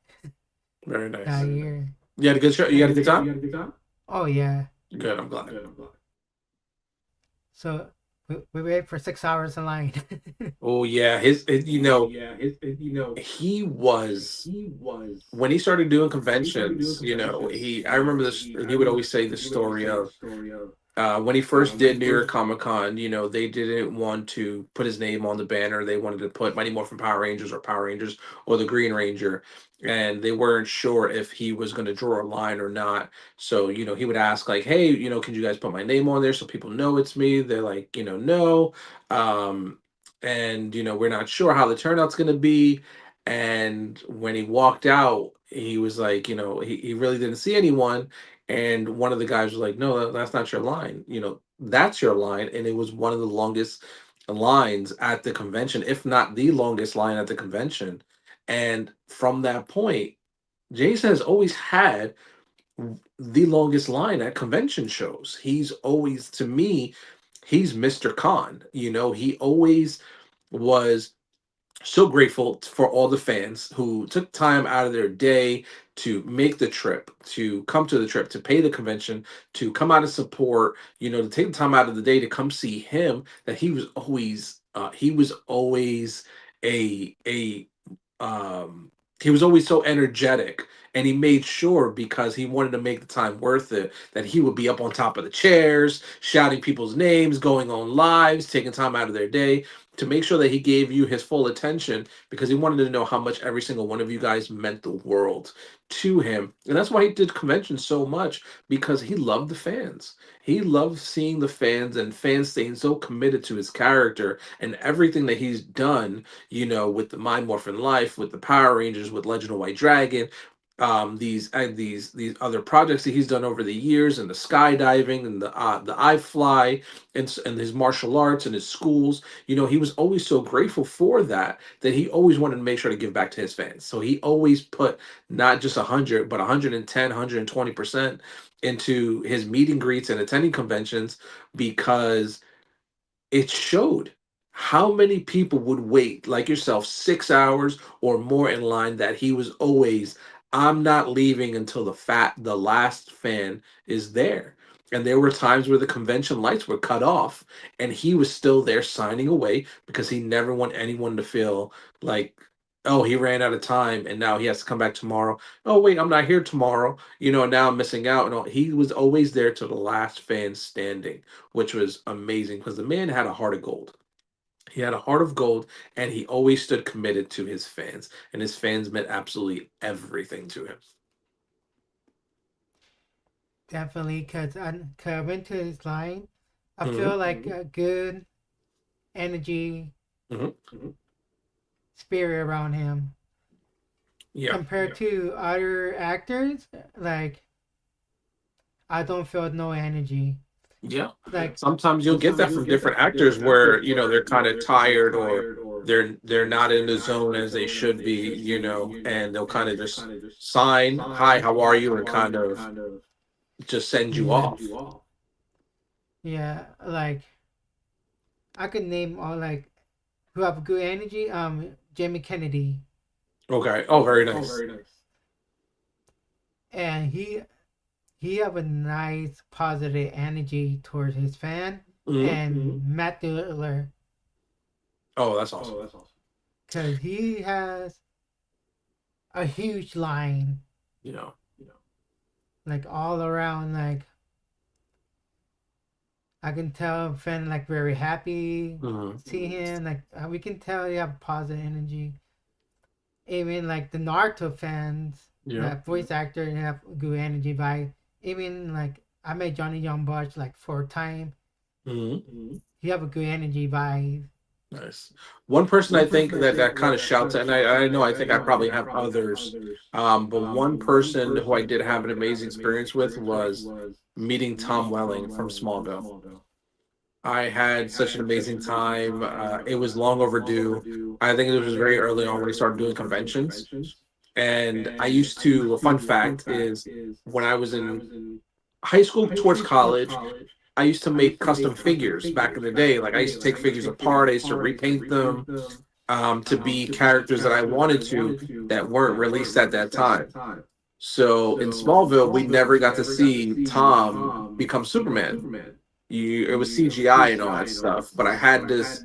Very nice. that year. You had a good show. You had a good time. Oh yeah. Good. I'm glad. So we waited for 6 hours in line. Oh yeah, he was, when he started doing conventions. I remember this. He would always say the story of, when he first did New York Comic Con. They didn't want to put his name on the banner. They wanted to put Mighty Morphin Power Rangers, or Power Rangers, or the Green Ranger, and they weren't sure if he was going to draw a line or not. So he would ask like, "Hey, can you guys put my name on there so people know it's me?" They're like, "No." Um, and we're not sure how the turnout's going to be. And when he walked out, he was like, he really didn't see anyone. And one of the guys was like, "No, that's not your line. That's your line." And it was one of the longest lines at the convention, if not the longest line at the convention. And from that point, Jason has always had the longest line at convention shows. He's always, to me, he's Mr. Khan. He always was so grateful for all the fans who took time out of their day to make the trip, to come to the trip, to pay the convention, to come out and support, to take the time out of the day to come see him. That he was always a he was always so energetic And he made sure, because he wanted to make the time worth it, that he would be up on top of the chairs, shouting people's names, going on lives, taking time out of their day to make sure that he gave you his full attention, because he wanted to know how much every single one of you guys meant the world to him. And that's why he did conventions so much, because he loved the fans. He loved seeing the fans and fans staying so committed to his character and everything that he's done, with the Mind Morphin Life, with the Power Rangers, with Legend of White Dragon, these other projects that he's done over the years, and the skydiving and the iFly, and his martial arts and his schools. He was always so grateful for that he always wanted to make sure to give back to his fans. So he always put not just 100 but 110, 120% into his meet and greets and attending conventions, because it showed how many people would wait, like yourself, 6 hours or more in line, that he was always, I'm not leaving until the last fan is there. And there were times where the convention lights were cut off and he was still there signing away, because he never want anyone to feel like, oh, he ran out of time and now he has to come back tomorrow. Oh, wait, I'm not here tomorrow. Now I'm missing out. And all. He was always there till the last fan standing, which was amazing, because the man had a heart of gold. He had a heart of gold, and he always stood committed to his fans, and his fans meant absolutely everything to him. Definitely, cause I went to his line. I Hmm. feel like a good energy, Hmm. spirit around him Yeah, compared to other actors. Like I don't feel no energy. yeah. Like Sometimes you'll get that from different actors where they're kind of tired, or they're not in the zone as they should be, and they'll kind of just sign, "Hi, how are you?" and kind of just send you yeah, off. yeah. Like I could name all like who have good energy. Jamie Kennedy, Okay. Oh, very nice. and he have a nice positive energy towards his fan. Hmm. And Matt Diller, Oh, that's awesome. because he has a huge line, You know. like all around. Like I can tell fan like very happy Hmm. see him. Like we can tell he have positive energy. Even like the Naruto fans, Yeah. that voice actor have good energy by. Even like I met Johnny Young Bush like for a time. Hmm. He have a good energy vibe. Nice. One person I think that kind of shouts, and I know I think I probably have others, but one person who I did have an amazing experience with was meeting Tom Welling from Smallville. I had such an amazing time. It was long overdue. I think it was very early on when he started doing conventions. And I used to, a fun fact is, when I was in high school towards college, I used to make custom figures back in the day. Like, I used to take figures apart, I used to repaint them, to be characters that I wanted to, that weren't released at that time. So in Smallville, we never got to see Tom become Superman. It was CGI and all that stuff. But I had this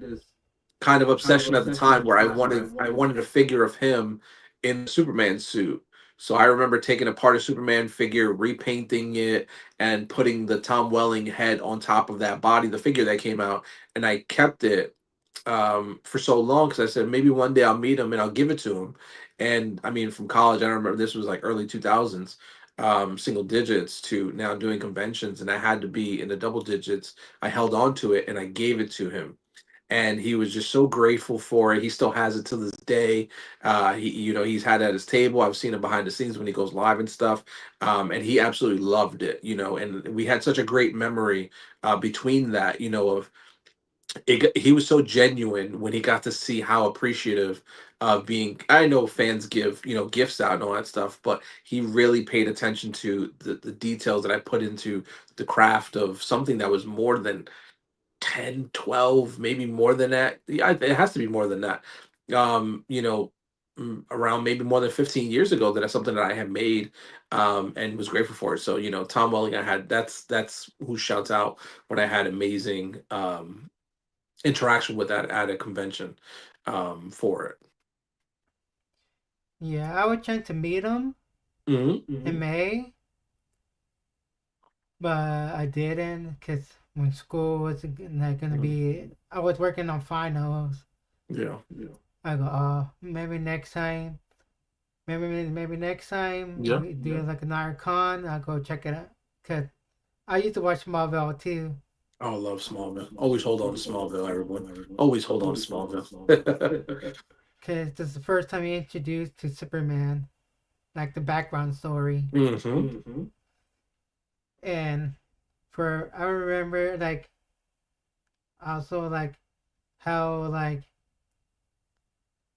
kind of obsession at the time where I wanted a figure of him in the Superman suit. So I remember taking apart a Superman figure, repainting it, and putting the Tom Welling head on top of that body, the figure that came out, and I kept it for so long, because I said maybe one day I'll meet him and I'll give it to him. And I mean, from college, I remember this was like early 2000s, single digits to now doing conventions, and I had to be in the double digits. I held on to it and I gave it to him, and he was just so grateful for it. He still has it to this day. He's had it at his table. I've seen him behind the scenes when he goes live and stuff, and he absolutely loved it. And we had such a great memory between that. Of he was so genuine when he got to see how appreciative of being. I know fans give gifts out and all that stuff, but he really paid attention to the details that I put into the craft of something that was more than 10, 12, maybe more than that. Yeah, it has to be more than that. Around maybe more than 15 years ago, that's something that I had made, and was grateful for it. So, Tom Welling, I had that's who shouts out when I had amazing interaction with that at a convention for it. Yeah, I was trying to meet him, Hmm. in May, but I didn't because when school was like gonna be, I was working on finals. Yeah. I go, oh, maybe next time. Maybe next time Yeah. we do like another con. I'll go check it out. Cause I used to watch Marvel too. Oh, I love Smallville. Always hold on to Smallville, everyone. Always hold on to Smallville. Cause this is the first time he introduced to Superman, like the background story. Hmm. And for I remember like also like how like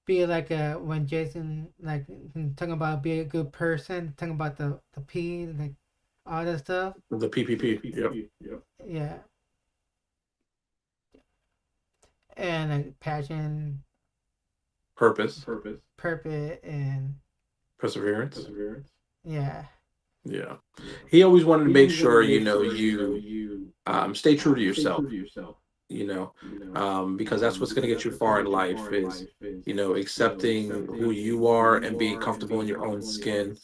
be like a when Jason like talking about be a good person, talking about the P like all that stuff. The PPP. Yep. Yeah, and like passion, Purpose. purpose, and Perseverance. yeah, Yeah. He always wanted to make sure, you stay true to yourself, because that's what's going to get you far in life is, accepting who you are and being comfortable in your own skin.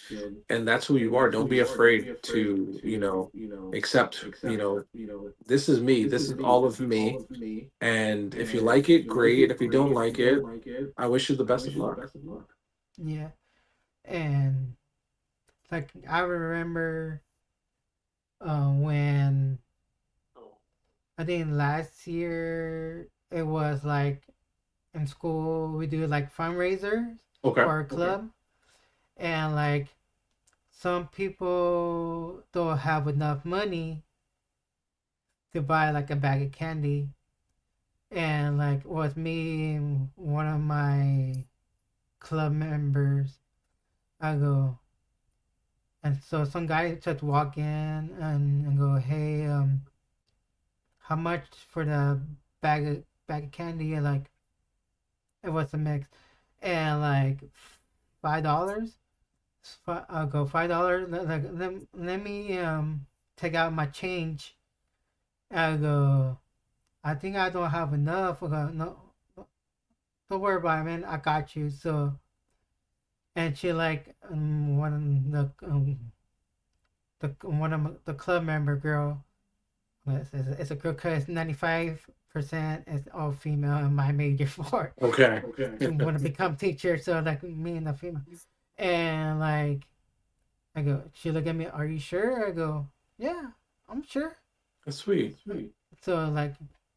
And that's who you are. Don't be afraid to, accept, this is me. This is all of me. And if you like it, great. If you don't like it, I wish you the best of luck. yeah, and like I remember when I think last year it was like in school we do like fundraisers Okay. for our club, and like some people don't have enough money to buy like a bag of candy, and like was me and one of my club members. I go, and so some guy just walk in and go, hey, how much for the bag of candy? And like it was a mix, and like $5. I'll go $5. Like let me take out my change. I go, I think I don't have enough. I go, no, don't worry about it, man. I got you. So, and she like one of the club member girl. It's a girl because 95% is all female in my major for Okay. to want to become teacher. So like me and the female, and like I go, she look at me. Are you sure? I go, yeah, I'm sure. That's sweet. So like,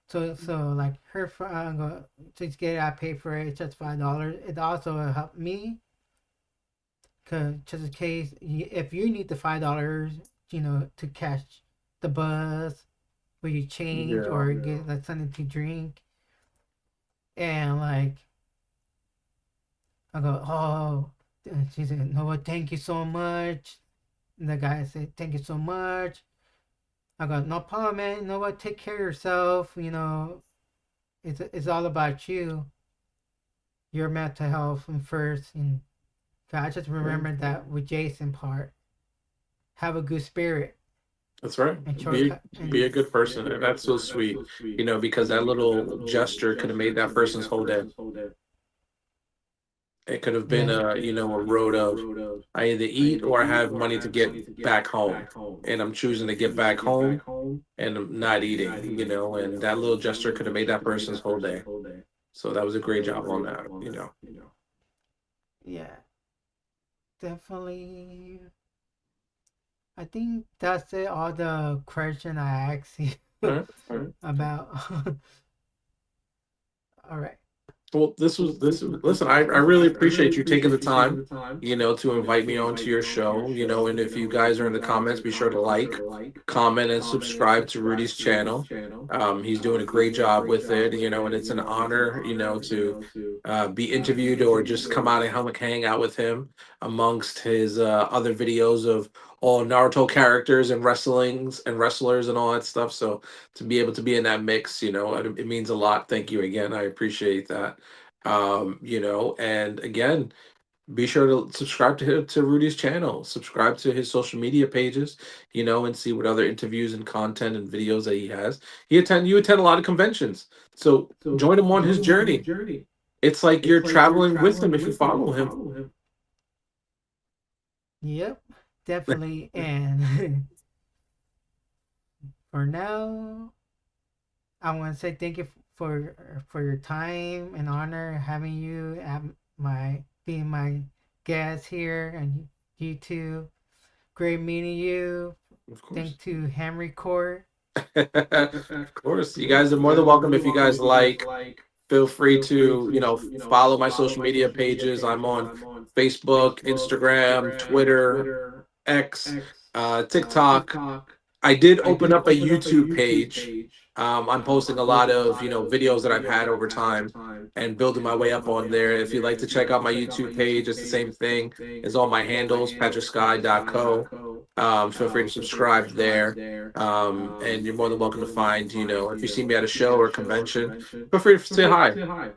so like her, I go to get it. I pay for it. It's just $5. It also helped me, cause just in case if you need the $5, to catch the bus, where you change Yeah. or get like something to drink, and like I go, oh, and she said, no, thank you so much. And the guy said, thank you so much. I go, no problem, man. You know what? Take care of yourself. It's all about you. Your mental health and first. And God, I just remembered that with Jason part. Have a good spirit That's right. and Be a good person. And that's so sweet, because that little gesture could have made that person's whole day. It could have been yeah, a road of, I either eat or I have money to get back home. And I'm choosing to get back home and I'm not eating, and that little gesture could have made that person's whole day. So that was a great job on that. yeah, definitely. I think that's it. All the question I asked you All right. about. All right. Well, this. Listen, I really appreciate you taking the time, to invite me onto your show. And if you guys are in the comments, be sure to like, comment, and subscribe to Rudy's channel. He's doing a great job with it, and it's an honor, to be interviewed or just come out and hang out with him amongst his other videos of all Naruto characters and wrestlings and wrestlers and all that stuff. So to be able to be in that mix, it means a lot. Thank you again. I appreciate that. And again, be sure to subscribe to Rudy's channel, subscribe to his social media pages, and see what other interviews and content and videos that he has. You attend a lot of conventions. So join him on his journey. It's like you're traveling with him if you follow him. Yep, definitely. And for now, I want to say thank you for your time and honor having you at my being my guest here and YouTube. Great meeting you. Of course. Thank to Henry Court. Of course. You guys are more than welcome if you guys like. Feel free to, follow my social media pages. I'm on Facebook, Instagram, Twitter, X, TikTok. I did open up a YouTube page. I'm posting a lot of, videos that I've had over time and building my way up on there. If you'd like to check out my YouTube page, it's the same thing as all my handles, patrickskye.co. Feel free to subscribe there. And you're more than welcome to find, if you see me at a show or convention, feel free to say hi.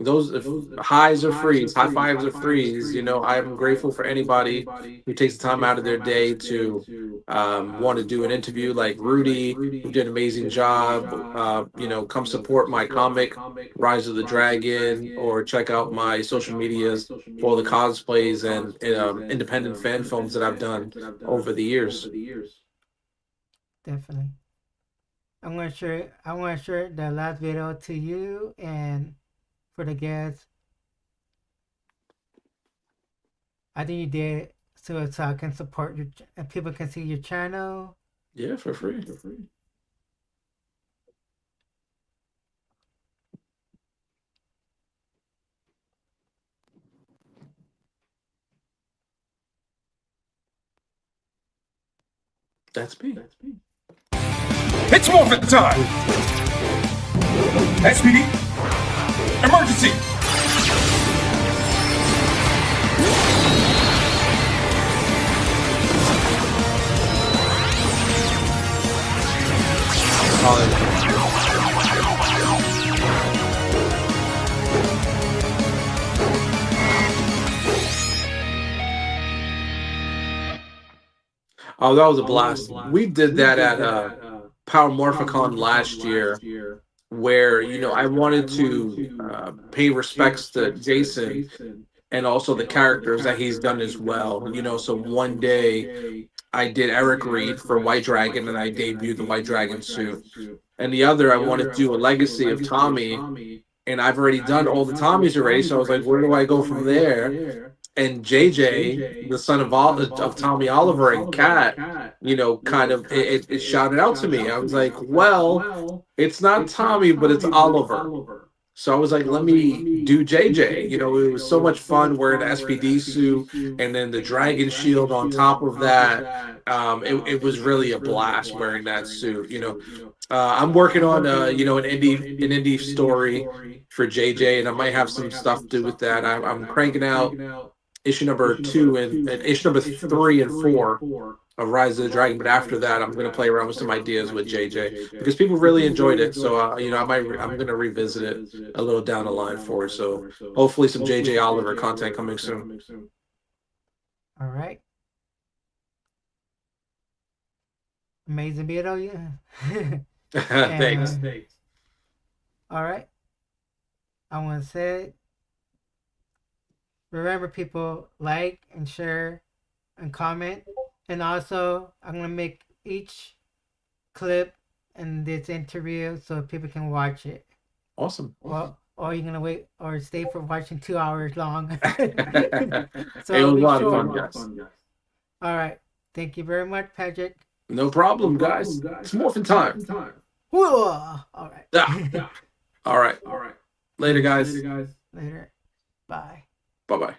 Those if highs are frees, high fives are frees. I'm grateful for anybody who takes the time out of their day to want to do an interview like Rudy, who did an amazing job. Come support my comic, Rise of the Dragon, or check out my social medias for the cosplays and independent fan films that I've done over the years. Definitely. I'm gonna share the last video to you and for the guests. I think you did so I can support your and people can see your channel. Yeah, for free. That's me. It's morphin' time! SPD, emergency! Oh, that was a blast. We did that at Power Morphicon last year, where I wanted to pay respects to Jason and also the characters that he's done as well. So one day I did Eric Reed for White Dragon, and I debuted the White Dragon suit. And the other, I wanted to do a legacy of Tommy, and I've already done all the Tommies already. So I was like, where do I go from there? And JJ, the son of Tommy Oliver and Kat, kind of it shouted out to me. I was like, well, it's not Tommy, but it's Oliver. So I was like, let me do JJ. It was so much fun wearing the SPD suit and then the dragon shield on top of that. It was really a blast wearing that suit. I'm working on an indie story for JJ, and I might have some stuff to do with that. I'm cranking out issue number 2 and issue number 3 and 4 of Rise of the Dragon. But after that, I'm going to play around with some ideas with JJ because people really enjoyed it. So I'm going to revisit it a little down the line for it. So hopefully some JJ Oliver content coming soon. All right. Amazing video, yeah. Thanks. All right. I want to say, remember, people, like and share and comment. And also, I'm going to make each clip in this interview so people can watch it. Awesome. Well, or you're going to wait or stay for watching 2 hours long. So it was a lot of fun, guys. All right. Thank you very much, Patrick. No problem, guys. It's morphin' time. Whoa! All right. All right. Later, guys. Later. Bye. Bye-bye.